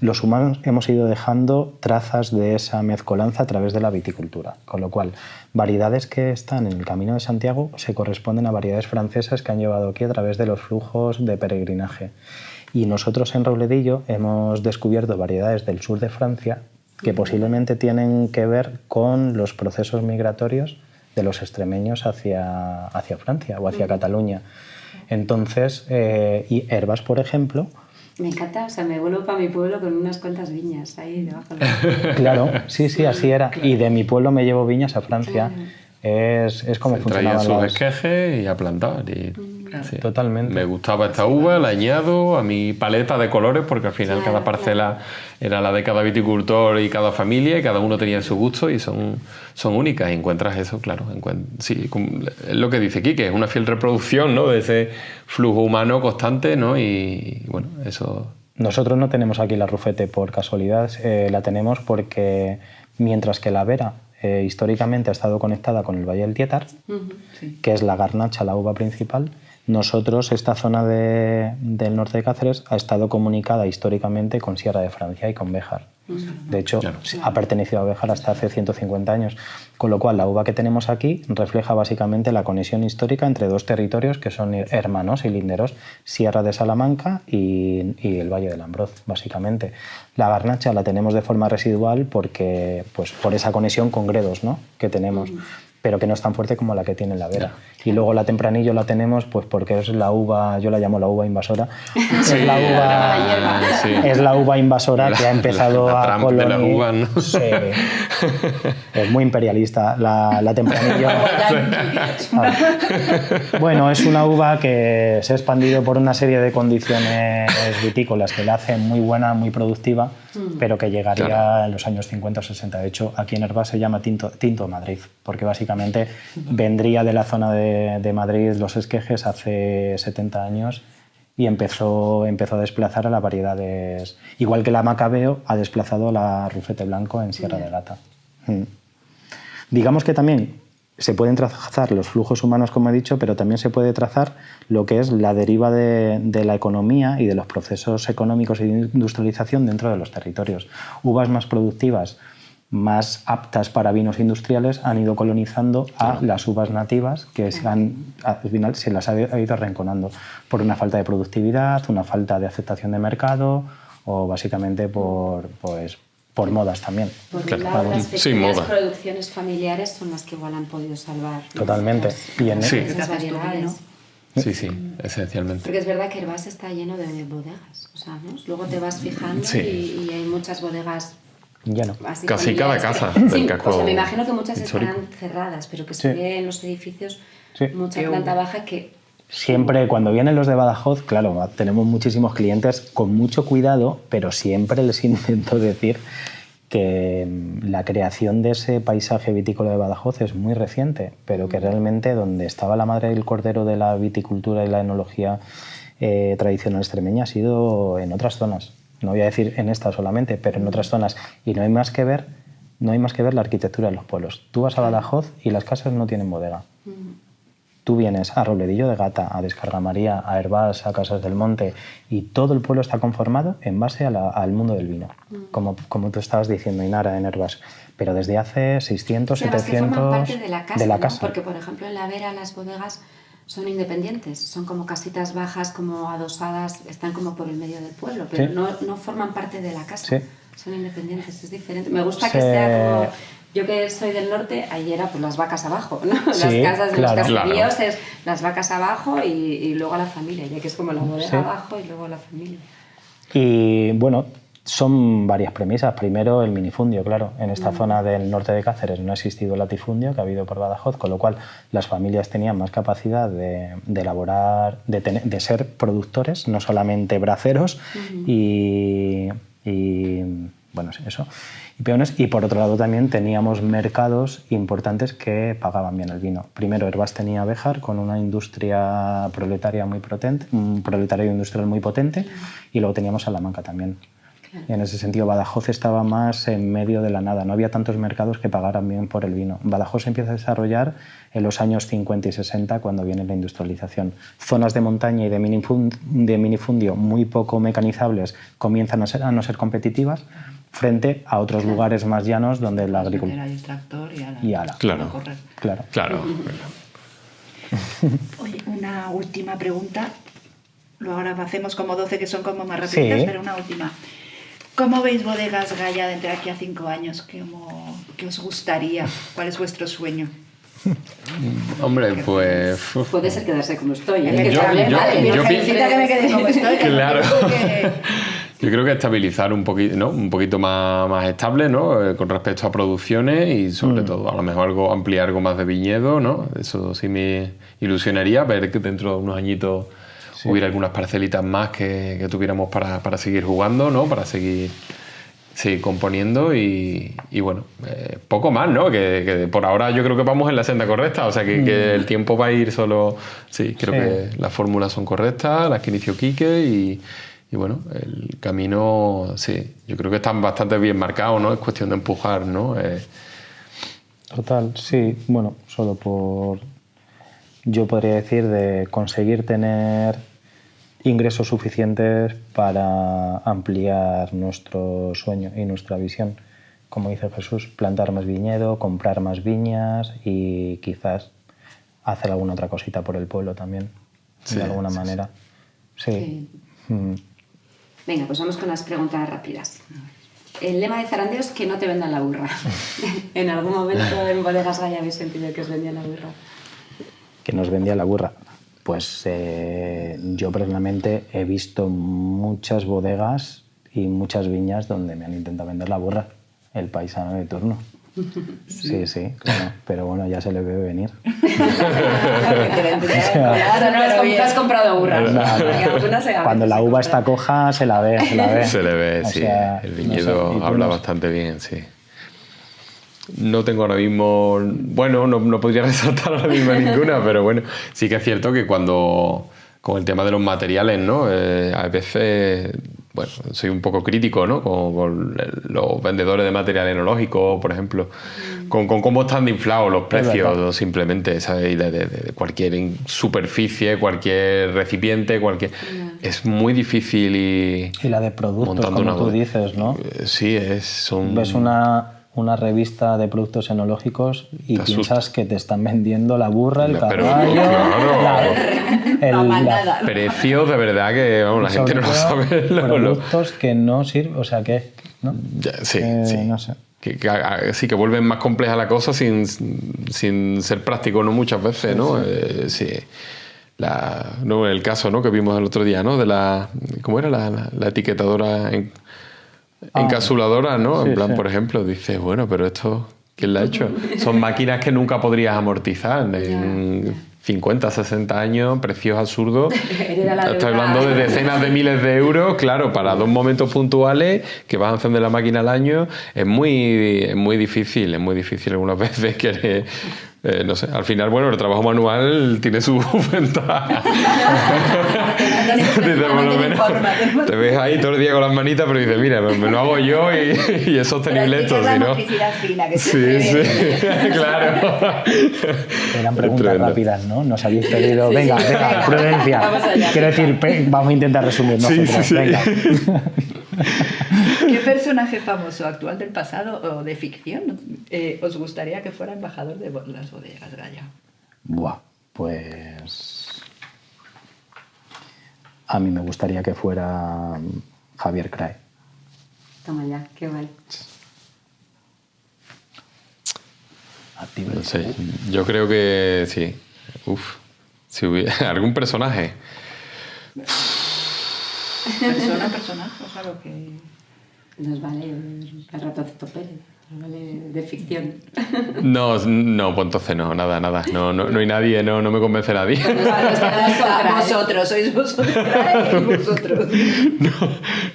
los humanos hemos ido dejando trazas de esa mezcolanza a través de la viticultura, con lo cual variedades que están en el Camino de Santiago se corresponden a variedades francesas que han llevado aquí a través de los flujos de peregrinaje. Y nosotros en Robledillo hemos descubierto variedades del sur de Francia que posiblemente tienen que ver con los procesos migratorios de los extremeños hacia Francia o hacia Cataluña. Entonces, y Herbás, por ejemplo, Me encanta, o sea, me vuelvo para mi pueblo con unas cuantas viñas ahí debajo. claro, sí, así era. Y de mi pueblo me llevo viñas a Francia. Es como Se traían funcionaban sus las... esquejes y a plantar. Y, sí. Totalmente. Me gustaba esta uva, la añado a mi paleta de colores, porque al final Claro, cada parcela era la de cada viticultor y cada familia, y cada uno tenía su gusto y son únicas. Y encuentras eso, claro. Sí, es lo que dice Quique, es una fiel reproducción, ¿no?, de ese flujo humano constante, ¿no? Y bueno, eso... Nosotros no tenemos aquí la rufete por casualidad, la tenemos porque mientras que la Vera históricamente ha estado conectada con el Valle del Tietar, que es la garnacha, la uva principal, nosotros, esta zona del norte de Cáceres, ha estado comunicada históricamente con Sierra de Francia y con Béjar. De hecho, Claro. ha pertenecido a Béjar hasta hace 150 años, con lo cual la uva que tenemos aquí refleja básicamente la conexión histórica entre dos territorios que son hermanos y linderos, Sierra de Salamanca y el Valle del Ambroz, básicamente. La garnacha la tenemos de forma residual porque, pues, por esa conexión con Gredos, ¿no?, que tenemos, pero que no es tan fuerte como la que tiene la Vera. Y luego la Tempranillo la tenemos pues porque es la uva, yo la llamo la uva invasora, es la uva invasora que ha empezado la a Trump de las colonizar. uvas, ¿no? Sí. Es muy imperialista la Tempranillo. Bueno, es una uva que se ha expandido por una serie de condiciones vitícolas que la hacen muy buena, muy productiva, pero que llegaría Claro. en los años 50 o 60. De hecho, aquí en Herbás se llama Tinto Madrid, porque básicamente vendría de la zona de Madrid, los esquejes, hace 70 años y empezó a desplazar a las variedades. Igual que la Macabeo ha desplazado a la Rufete Blanco en Sierra de Gata. Digamos que también se pueden trazar los flujos humanos, como he dicho, pero también se puede trazar lo que es la deriva de la economía y de los procesos económicos y de industrialización dentro de los territorios. Uvas más productivas, más aptas para vinos industriales, han ido colonizando a las uvas nativas que al final se las ha ido arrinconando por una falta de productividad, una falta de aceptación de mercado o básicamente por modas también. Por Claro. un lado, las Sí, pequeñas moda. producciones familiares son las que igual han podido salvar, ¿no? Totalmente. Y en Sí. Esas Haces tu variedades. vino. Sí, esencialmente. Porque es verdad que Herbás está lleno de bodegas, o sea, ¿no? Luego te vas fijando Sí. y hay muchas bodegas ya no. así Casi cada familiares, casa pero- del sí, casco o sea, me imagino que muchas histórico. estarán cerradas, pero que Sí. se ve en los edificios Sí. mucha Qué planta humo. baja que... Siempre, cuando vienen los de Badajoz, claro, tenemos muchísimos clientes con mucho cuidado, pero siempre les intento decir que la creación de ese paisaje vitícola de Badajoz es muy reciente, pero que realmente donde estaba la madre del cordero de la viticultura y la enología tradicional extremeña ha sido en otras zonas. No voy a decir en esta solamente, pero en otras zonas. Y no hay más que ver la arquitectura de los pueblos. Tú vas a Badajoz y las casas no tienen bodega. Tú vienes a Robledillo de Gata, a Descarga María, a Hervás, a Casas del Monte, y todo el pueblo está conformado en base al mundo del vino, como tú estabas diciendo, Inara, en Hervás. Pero desde hace 600, Sí, además 700... que forman parte de la casa, de la ¿no? casa. Porque, por ejemplo, en la Vera las bodegas son independientes, son como casitas bajas, como adosadas, están como por el medio del pueblo, pero Sí. no forman parte de la casa, Sí. son independientes, es diferente. Me gusta que sea como... Yo que soy del norte, ahí era pues las vacas abajo, ¿no? Sí, las casas de claro. los caseríos Claro. es las vacas abajo y luego la familia, ya que es como la bodega Sí. abajo y luego la familia. Y bueno, son varias premisas. Primero, el minifundio, claro. En esta zona del norte de Cáceres no ha existido el latifundio que ha habido por Badajoz, con lo cual las familias tenían más capacidad de elaborar, de ser productores, no solamente braceros y bueno, eso. Y peones. Y por otro lado también teníamos mercados importantes que pagaban bien el vino. Primero, Hervás tenía Béjar con una industria proletaria muy potente, un proletario industrial muy potente, y luego teníamos Salamanca también. Y en ese sentido, Badajoz estaba más en medio de la nada. No había tantos mercados que pagaran bien por el vino. Badajoz se empieza a desarrollar en los años 50 y 60, cuando viene la industrialización. Zonas de montaña y de minifundio muy poco mecanizables comienzan a no ser competitivas frente a otros lugares más llanos donde la agricultura... Meter ahí el tractor Y ala. Claro. a correr. Claro. Claro. Oye, una última pregunta. Luego ahora hacemos como 12 que son como más rapiditas, Sí. pero una última. ¿Cómo veis Bodegas Gaya de entre aquí a 5 años? ¿Qué os gustaría? ¿Cuál es vuestro sueño? Hombre, pues... Puede ser quedarse como estoy, ¿eh? Yo- Que también, yo- vale, yo Virgencita que me quede como estoy. que no Claro. pienso que- Yo creo que estabilizar un poquito, ¿no? Un poquito más estable, ¿no? Con respecto a producciones y sobre todo a lo mejor ampliar algo más de viñedo, ¿no? Eso sí me ilusionaría, ver que dentro de unos añitos hubiera algunas parcelitas más que tuviéramos para seguir jugando, ¿no? Para seguir componiendo y bueno, poco más, ¿no? Que por ahora yo creo que vamos en la senda correcta, o sea que el tiempo va a ir solo... Sí, creo que las fórmulas son correctas, las que inició Quique y bueno, el camino, sí, yo creo que están bastante bien marcados, ¿no? Es cuestión de empujar, ¿no? Total, sí. Bueno, solo por... Yo podría decir de conseguir tener ingresos suficientes para ampliar nuestro sueño y nuestra visión. Como dice Jesús, plantar más viñedo, comprar más viñas y quizás hacer alguna otra cosita por el pueblo también, Sí, de alguna sí, manera. Sí. Venga, pues vamos con las preguntas rápidas. El lema de Zarandeo es que no te vendan la burra. ¿En algún momento en Bodegas Gaya habéis sentido que os vendían la burra? Que nos vendía la burra. Pues yo personalmente he visto muchas bodegas y muchas viñas donde me han intentado vender la burra, el paisano de turno. Sí, claro. Pero bueno, ya se le ve venir. No has comprado burra. Cuando la uva está coja, se la ve. Se le ve, O sí. sea, El no viñedo sé, y tú habla no- bastante bien, sí. No tengo ahora mismo... Bueno, no podría resaltar ahora mismo ninguna, pero bueno, sí que es cierto que cuando... Con el tema de los materiales, ¿no? A veces, bueno, soy un poco crítico, ¿no? Con los vendedores de material enológico, por ejemplo, con cómo están de inflados los precios, verdad. simplemente, ¿sabes? De cualquier superficie, cualquier recipiente, es muy difícil Y la de productos, montando como una tú bodega. dices, ¿no? Sí, son... Ves una revista de productos enológicos y Te piensas asusta. que te están vendiendo la burra, el Pero, caballo... claro. No, más nada. Precios de verdad que, vamos, la gente no lo sobre sabe. todo productos que no sirven, o sea, que... ¿no? Sí. No sé. Sí, que vuelven más compleja la cosa sin ser práctico, ¿no? Muchas veces, ¿no? Sí. No, el caso, ¿no? Que vimos el otro día, ¿no? De la... ¿Cómo era? La etiquetadora encapsuladora, ¿no? sí, En plan, sí. por ejemplo, dices, bueno, pero esto... ¿Quién la ha hecho? Son máquinas que nunca podrías amortizar. En 50, 60 años, precios absurdos. Era la Estoy deuda. hablando de decenas de miles de euros, claro, para dos momentos puntuales que vas a encender la máquina al año. Es muy difícil algunas veces querer no sé, al final, bueno, el trabajo manual tiene su ventaja. Dice, por lo menos, te ves ahí todo el día con las manitas, pero dices, mira, me lo hago yo y es sostenible esto, si ¿no? motricidad fina, que Sí, claro. Eran preguntas Tremendo. rápidas, ¿no? Nos habéis pedido, venga, prudencia. Vamos allá. Quiero decir, vamos a intentar resumir nosotros, sí. venga. ¿Qué personaje famoso actual del pasado o de ficción os gustaría que fuera embajador de las bodegas Gaya? Buah, pues... A mí me gustaría que fuera Javier Crae. Toma ya, qué guay. A ti, No sé, yo creo que sí. Uf, si hubiera algún personaje. Personaje, o sea, lo que... Nos vale el ratoncito Pérez, nos vale de ficción. No, pues entonces no, nada. No hay nadie, no me convence nadie. Vosotros, sois vosotros. Y vosotros.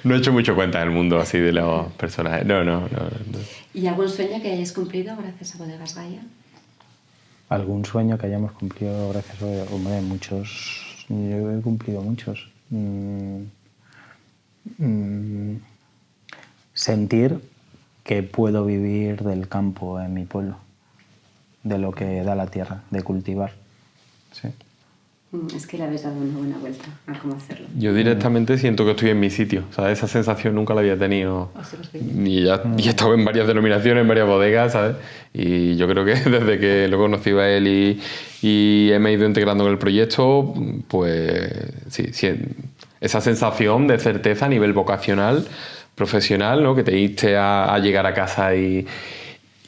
No he hecho mucho cuenta del mundo así de los personajes. No. ¿Y algún sueño que hayáis cumplido gracias a Bodegas Gaya? ¿Algún sueño que hayamos cumplido gracias a... Hombre, muchos... Yo he cumplido muchos. Sentir que puedo vivir del campo en mi pueblo, de lo que da la tierra, de cultivar. Sí. Es que le habéis dado una buena vuelta a cómo hacerlo. Yo directamente siento que estoy en mi sitio. ¿Sabes? Esa sensación nunca la había tenido. Y he estado en varias denominaciones, en varias bodegas, ¿sabes? Y yo creo que desde que lo he conocido a él y me he ido integrando en el proyecto, pues sí, esa sensación de certeza a nivel vocacional, profesional, ¿no? Que te diste a llegar a casa y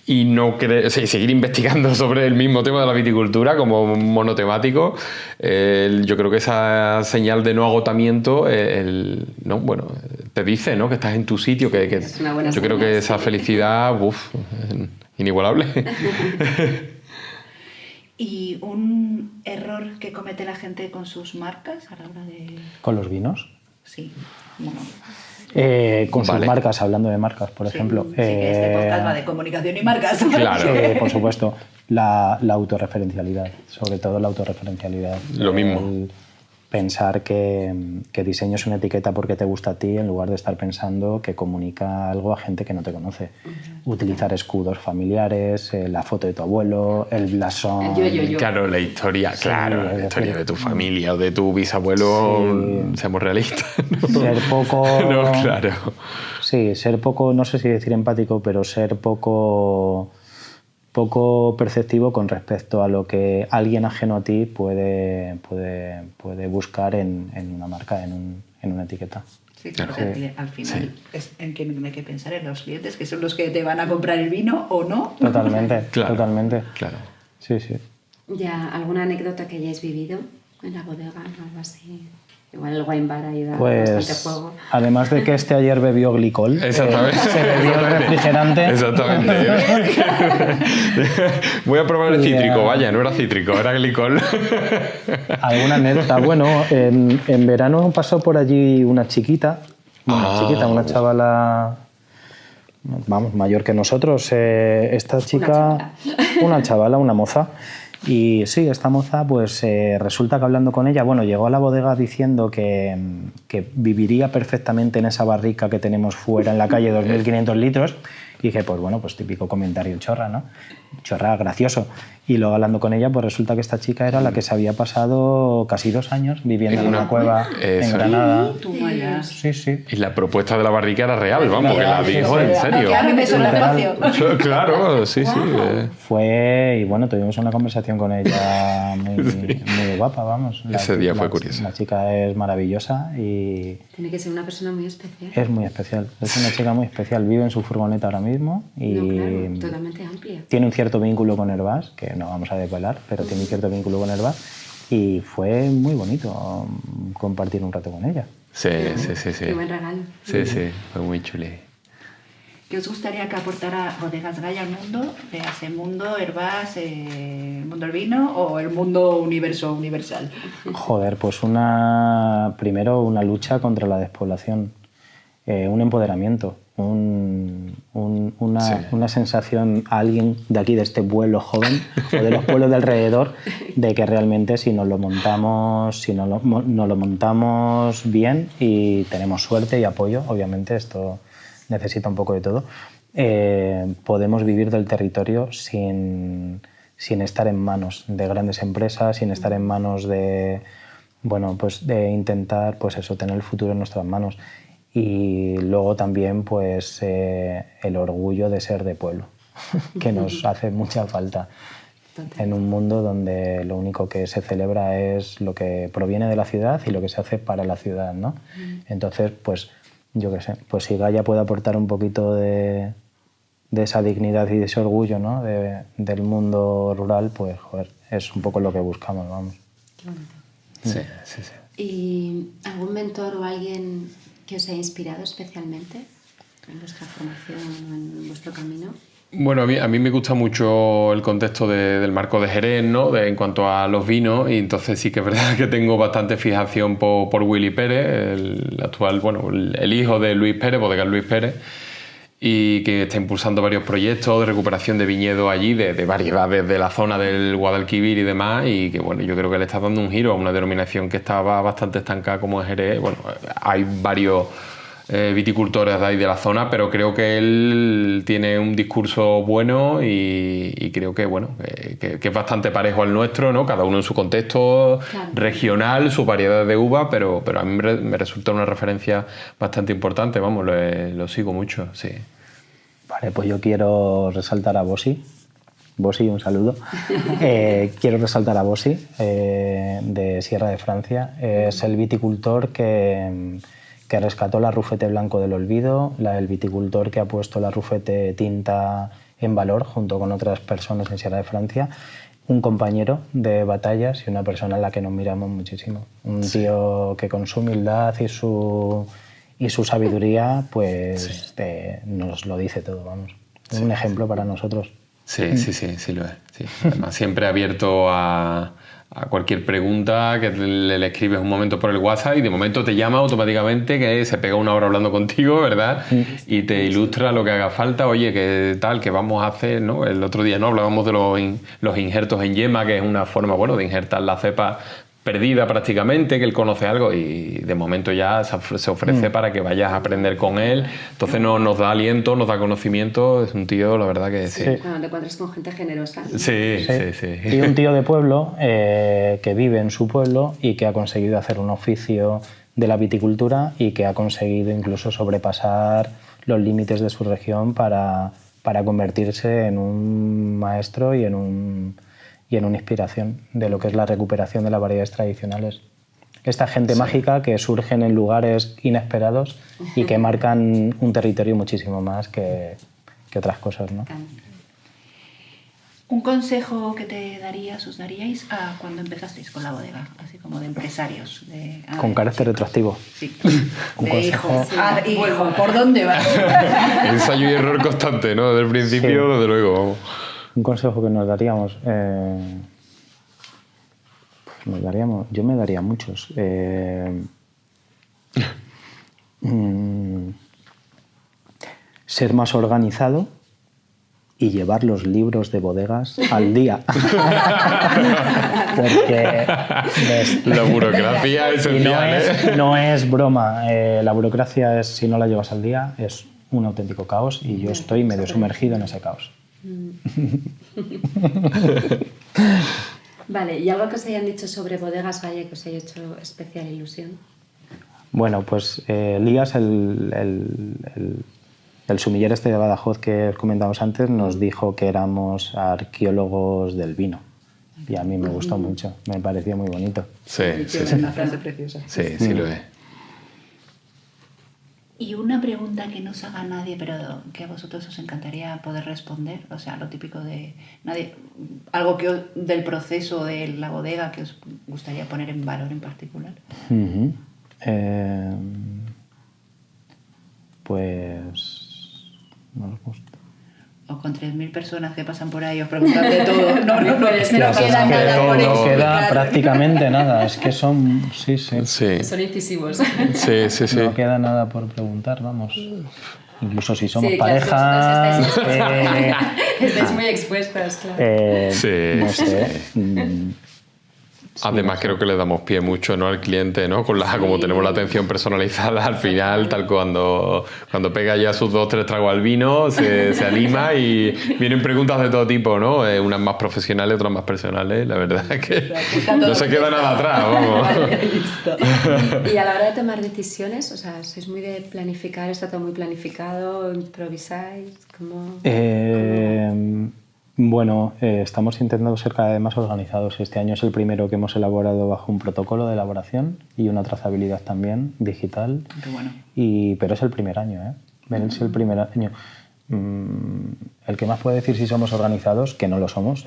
no seguir investigando sobre el mismo tema de la viticultura como monotemático. Yo creo que esa señal de no agotamiento te dice, ¿no? Que estás en tu sitio, que Es una buena yo señal, creo que esa sí. felicidad, inigualable. ¿Y un error que comete la gente con sus marcas a la hora de...? ¿Con los vinos? Sí, bueno... Con sus Vale. marcas, hablando de marcas, por ejemplo. Sí, que este podcast va de comunicación y marcas. Claro. Por supuesto, la autorreferencialidad, sobre todo la autorreferencialidad. Lo mismo. El pensar que diseño es una etiqueta porque te gusta a ti, en lugar de estar pensando que comunica algo a gente que no te conoce. Utilizar escudos familiares, la foto de tu abuelo, el blasón. Yo. Claro, la historia, la historia de tu familia o de tu bisabuelo, seamos realistas. ¿No? Ser poco... No, claro. Sí, ser poco, no sé si decir empático, pero ser poco perceptivo con respecto a lo que alguien ajeno a ti puede buscar en una marca, en una etiqueta. Sí, claro, Sí. al final es en que hay que pensar en los clientes, que son los que te van a comprar el vino o no. Totalmente, Claro. totalmente. Claro. Sí. ¿Ya alguna anécdota que hayáis vivido en la bodega? Algo así. Igual el wine bar ahí da bastante Pues, juego. además de que ayer bebió glicol, Exactamente. se bebió el refrigerante. Exactamente. Voy a probar el cítrico, vaya, no era cítrico, era glicol. Alguna anécdota. Bueno, en verano pasó por allí una chiquita, una chavala, vamos, mayor que nosotros. Esta chica, una moza. Y sí, esta moza, pues resulta que hablando con ella, bueno, llegó a la bodega diciendo que viviría perfectamente en esa barrica que tenemos fuera en la calle, 2.500 litros. Y dije, pues bueno, pues típico comentario chorra, ¿no? Chorra, gracioso. Y luego hablando con ella, pues resulta que esta chica era la que se había pasado casi 2 años viviendo en una cueva en Granada. Toma ya. Sí. Y la propuesta de la barrica era real, vamos, que la dijo en serio. Que ahora me suena espacio. Claro, sí. Fue, y bueno, tuvimos una conversación con ella muy guapa, vamos. Ese día fue curioso. La chica es maravillosa y Tiene que ser una persona muy especial. es muy especial. Es una chica muy especial. Vive en su furgoneta ahora mismo y No, claro, totalmente amplia. tiene un cierto vínculo con Herbás, que no vamos a desvelar, pero tiene un cierto vínculo con Herbás y fue muy bonito compartir un rato con ella. Sí. Qué buen regalo. Sí, fue muy chuli. ¿Qué os gustaría que aportara Bodegas Gaya al mundo? ¿Ese mundo, Herbás, el mundo del vino o el mundo universo universal? Joder, pues primero una lucha contra la despoblación, un empoderamiento una sensación a alguien de aquí, de este pueblo joven o de los pueblos de alrededor, de que realmente si nos lo montamos bien y tenemos suerte y apoyo, obviamente esto necesita un poco de todo, podemos vivir del territorio sin estar en manos de grandes empresas, sin estar en manos de, bueno, pues de intentar, pues eso, tener el futuro en nuestras manos. Y luego también pues el orgullo de ser de pueblo, que nos hace mucha falta en un mundo donde lo único que se celebra es lo que proviene de la ciudad y lo que se hace para la ciudad, ¿no? Entonces, pues yo qué sé, pues si Gaia puede aportar un poquito de esa dignidad y de ese orgullo, ¿no? del mundo rural, pues joder, es un poco lo que buscamos, vamos. Sí, sí, sí. ¿Y algún mentor o alguien que os haya inspirado especialmente en vuestra formación o en vuestro camino? Bueno, a mí me gusta mucho el contexto del marco de Jerez, ¿no? En cuanto a los vinos, y entonces sí que es verdad que tengo bastante fijación por Willy Pérez, el actual, bueno, el hijo de Luis Pérez, Bodegas Luis Pérez, y que está impulsando varios proyectos de recuperación de viñedo allí, de variedades de la zona del Guadalquivir y demás, y que bueno, yo creo que le está dando un giro a una denominación que estaba bastante estancada como es Jerez. Bueno, hay varios viticultores de ahí de la zona, pero creo que él tiene un discurso bueno y creo que bueno, que es bastante parejo al nuestro, ¿no? Cada uno en su contexto regional, su variedad de uva, pero a mí me resulta una referencia bastante importante, vamos, lo sigo mucho, sí. Vale, pues yo quiero resaltar a Bossi. Bossi, un saludo. Quiero resaltar a Bossi, de Sierra de Francia. Es el viticultor que rescató la Rufete Blanco del olvido, el viticultor que ha puesto la Rufete tinta en valor junto con otras personas en Sierra de Francia, un compañero de batallas y una persona a la que nos miramos muchísimo. Un tío que con su humildad y su sabiduría pues nos lo dice todo, vamos. Es un ejemplo para nosotros. Sí lo es. Sí. Además, siempre abierto a cualquier pregunta que le escribes un momento por el WhatsApp y de momento te llama automáticamente, que se pega una hora hablando contigo, ¿verdad? Y te ilustra lo que haga falta. Oye, ¿qué tal? ¿Qué vamos a hacer? ¿No? El otro día, ¿no? Hablábamos de los injertos en yema, que es una forma, bueno, de injertar la cepa perdida prácticamente, que él conoce algo y de momento ya se ofrece para que vayas a aprender con él. Entonces nos da aliento, nos da conocimiento. Es un tío, la verdad que sí. Cuando te encuentras con gente generosa. Sí. Y un tío de pueblo que vive en su pueblo y que ha conseguido hacer un oficio de la viticultura y que ha conseguido incluso sobrepasar los límites de su región para convertirse en un maestro y en una inspiración de lo que es la recuperación de las variedades tradicionales. Esta gente mágica que surgen en lugares inesperados y que marcan un territorio muchísimo más que otras cosas, ¿no? ¿Un consejo que os daríais cuando empezasteis con la bodega? Así como de empresarios. Con carácter retroactivo. Sí. Un consejo. Hijo, ¿por dónde vas? Ensayo y error constante, ¿no? Desde el principio, desde luego, vamos. Un consejo que nos daríamos... yo me daría muchos. Ser más organizado y llevar los libros de bodegas al día. Porque la burocracia es esencial, no es broma. La burocracia, si no la llevas al día, es un auténtico caos y yo estoy medio sumergido en ese caos. Vale, ¿y algo que os hayan dicho sobre Bodegas Valle que os haya hecho especial ilusión? Bueno, pues Lías, el sumiller este de Badajoz que os comentamos antes, nos dijo que éramos arqueólogos del vino. Y a mí me gustó mucho, me pareció muy bonito. Sí. Una frase preciosa. Sí, lo es. Y una pregunta que no os haga nadie, pero que a vosotros os encantaría poder responder, o sea, lo típico de nadie, algo del proceso de la bodega que os gustaría poner en valor en particular. Pues no os gusta. O con 3.000 personas que pasan por ahí os preguntan de todo. No queda nada por explicar. Queda prácticamente nada, es que son... Sí. Son incisivos. Sí. No queda nada por preguntar, vamos. incluso si somos Sí, claro, pareja. vosotros estáis muy expuestas, claro. Sí, no sé. Además creo que le damos pie mucho, ¿no?, al cliente, ¿no? Como tenemos la atención personalizada, al final, tal cuando pega ya sus 2-3 tragos al vino, se anima y vienen preguntas de todo tipo, ¿no? Unas más profesionales, otras más personales. La verdad es que no se queda nada atrás, vamos. Y a la hora de tomar decisiones, o sea, ¿sois muy de planificar? ¿Está todo muy planificado? ¿Improvisáis? ¿Cómo? Bueno, estamos intentando ser cada vez más organizados. Este año es el primero que hemos elaborado bajo un protocolo de elaboración y una trazabilidad también digital. Qué bueno. Pero es el primer año, ¿eh? Es el primer año. El que más puede decir si somos organizados, que no lo somos,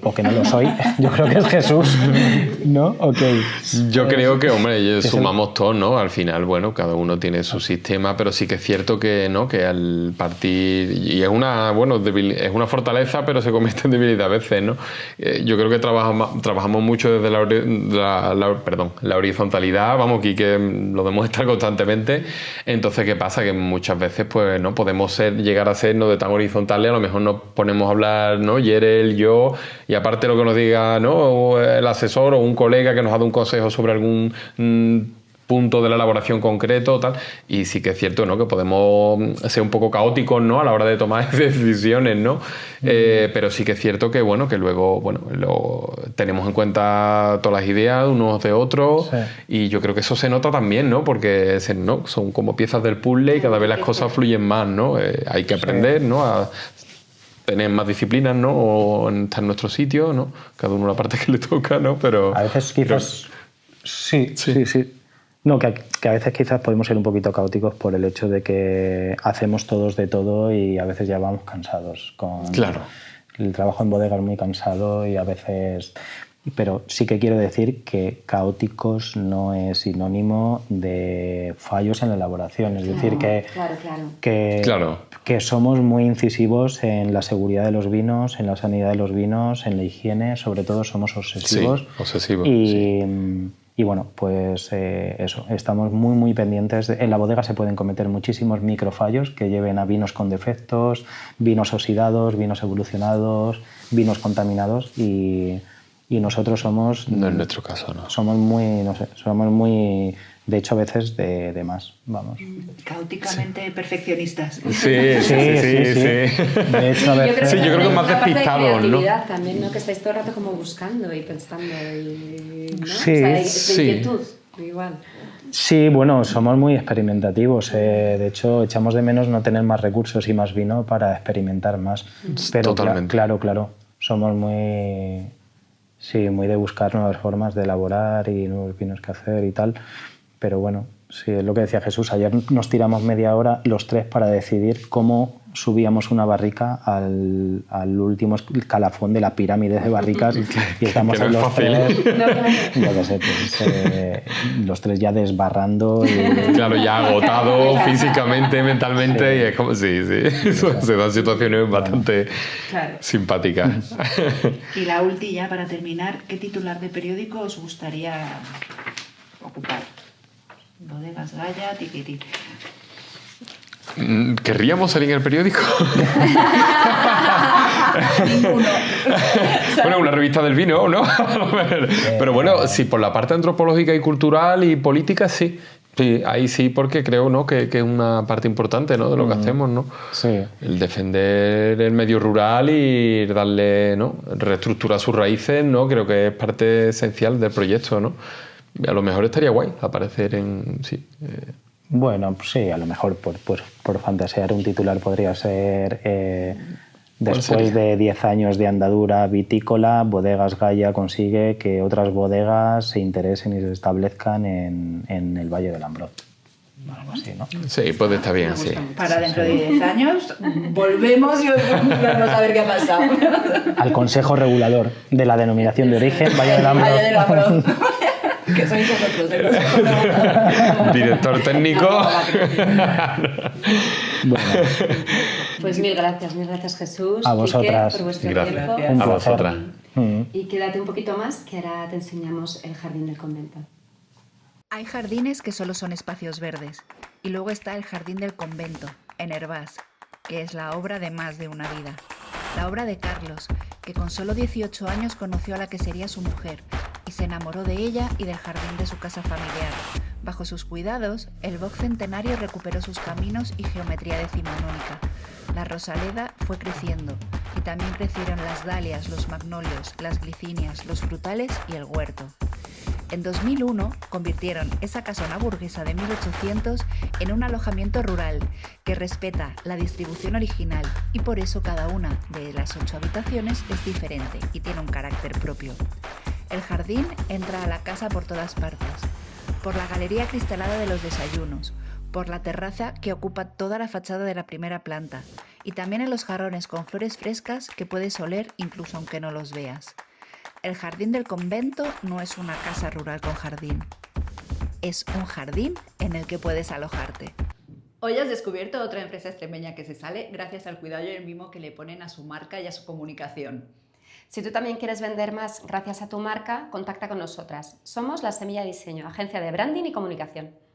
o que no lo soy, yo creo que es Jesús, ¿no? Okay. Yo creo que, hombre, sumamos todos, ¿no? Al final, bueno, cada uno tiene su sistema, pero sí que es cierto que, ¿no?, que al partir, y es una, bueno, es una fortaleza, pero se convierte en debilidad a veces, ¿no? Yo creo que trabajamos mucho desde la horizontalidad, vamos, aquí que lo demuestra constantemente. Entonces, ¿qué pasa? Que muchas veces, pues, no podemos llegar a ser, ¿no?, de tan horizontales, a lo mejor nos ponemos a hablar, ¿no?, Yerel, yo, y aparte lo que nos diga, ¿no?, el asesor o un colega que nos ha dado un consejo sobre algún punto de la elaboración concreto, tal, y sí que es cierto, ¿no?, que podemos ser un poco caóticos, ¿no?, a la hora de tomar decisiones, ¿no? Pero sí que es cierto que, bueno, que luego, bueno, tenemos en cuenta todas las ideas unos de otros, sí. Y yo creo que eso se nota también, ¿no?, porque ¿no?, son como piezas del puzzle y cada vez las cosas fluyen más, ¿no? Hay que aprender, ¿no?, a tener más disciplinas, ¿no?, o estar en nuestro sitio, ¿no? Cada uno la parte que le toca, ¿no? Pero a veces quizás... Sí. No, que a veces quizás podemos ser un poquito caóticos por el hecho de que hacemos todos de todo y a veces ya vamos cansados. Claro. El trabajo en bodega es muy cansado y a veces... Pero sí que quiero decir que caóticos no es sinónimo de fallos en la elaboración. Es decir, que somos muy incisivos en la seguridad de los vinos, en la sanidad de los vinos, en la higiene. Sobre todo somos obsesivos. Sí, obsesivos. Y bueno, pues eso, estamos muy, muy pendientes. En la bodega se pueden cometer muchísimos microfallos que lleven a vinos con defectos, vinos oxidados, vinos evolucionados, vinos contaminados y nosotros somos... No en nuestro caso, ¿no? Somos muy, no sé, somos muy... De hecho, a veces de más, vamos. Caóticamente perfeccionistas. Sí. De hecho, a veces... Sí, yo creo que más despistados, ¿no? También, ¿no? Que estáis todo el rato como buscando y pensando y... ¿no? Sí, o sea, de inquietud, igual. Sí, bueno, somos muy experimentativos. De hecho, echamos de menos no tener más recursos y más vino para experimentar más. Pero totalmente. Claro. Somos muy... Sí, muy de buscar nuevas formas de elaborar y nuevos vinos que hacer y tal. Pero bueno, sí, es lo que decía Jesús. Ayer nos tiramos media hora los tres para decidir cómo subíamos una barrica al último escalafón de la pirámide de barricas y estamos en los tres, yo qué sé, pues, los tres ya desbarrando y... Claro, ya agotado físicamente, mentalmente, sí. Y es como, sí, se dan situaciones bastante simpáticas. Y la última, para terminar, ¿qué titular de periódico os gustaría ocupar? Bodegas Gaya, tiquití. ¿Querríamos salir en el periódico? Ninguno. Bueno, una revista del vino, ¿no? Pero bueno, sí, por la parte antropológica y cultural y política, sí. Sí, ahí sí, porque creo, ¿no?, que es una parte importante, ¿no?, de lo que hacemos, ¿no? Sí. El defender el medio rural y darle, ¿no?, reestructurar sus raíces, ¿no? Creo que es parte esencial del proyecto, ¿no? A lo mejor estaría guay aparecer en... Sí, Bueno, pues sí, a lo mejor por fantasear un titular podría ser después de 10 años de andadura vitícola, Bodegas Gaya consigue que otras bodegas se interesen y se establezcan en el Valle del Ambrot. Algo así, ¿no? Sí, puede estar bien, sí. Para dentro de 10 años volvemos y vamos a ver qué ha pasado. Al Consejo Regulador de la Denominación de Origen, Valle del Ambrot. Valle del Ambrot. Que sois vosotros, Director técnico. Bueno. Pues mil gracias Jesús. A vosotras. Quique, por vuestro Gracias. tiempo. A vosotras. Y quédate un poquito más, que ahora te enseñamos el jardín del convento. Hay jardines que solo son espacios verdes. Y luego está el Jardín del Convento, en Hervás, que es la obra de más de una vida. La obra de Carlos, que con solo 18 años conoció a la que sería su mujer y se enamoró de ella y del jardín de su casa familiar. Bajo sus cuidados, el bosque centenario recuperó sus caminos y geometría decimonónica. La rosaleda fue creciendo y también crecieron las dalias, los magnolios, las glicinias, los frutales y el huerto. En 2001 convirtieron esa casona burguesa de 1800 en un alojamiento rural que respeta la distribución original y por eso cada una de las 8 habitaciones es diferente y tiene un carácter propio. El jardín entra a la casa por todas partes, por la galería cristalada de los desayunos, por la terraza que ocupa toda la fachada de la primera planta y también en los jarrones con flores frescas que puedes oler incluso aunque no los veas. El Jardín del Convento no es una casa rural con jardín, es un jardín en el que puedes alojarte. Hoy has descubierto otra empresa extremeña que se sale gracias al cuidado y el mimo que le ponen a su marca y a su comunicación. Si tú también quieres vender más gracias a tu marca, contacta con nosotras. Somos La Semilla Diseño, agencia de branding y comunicación.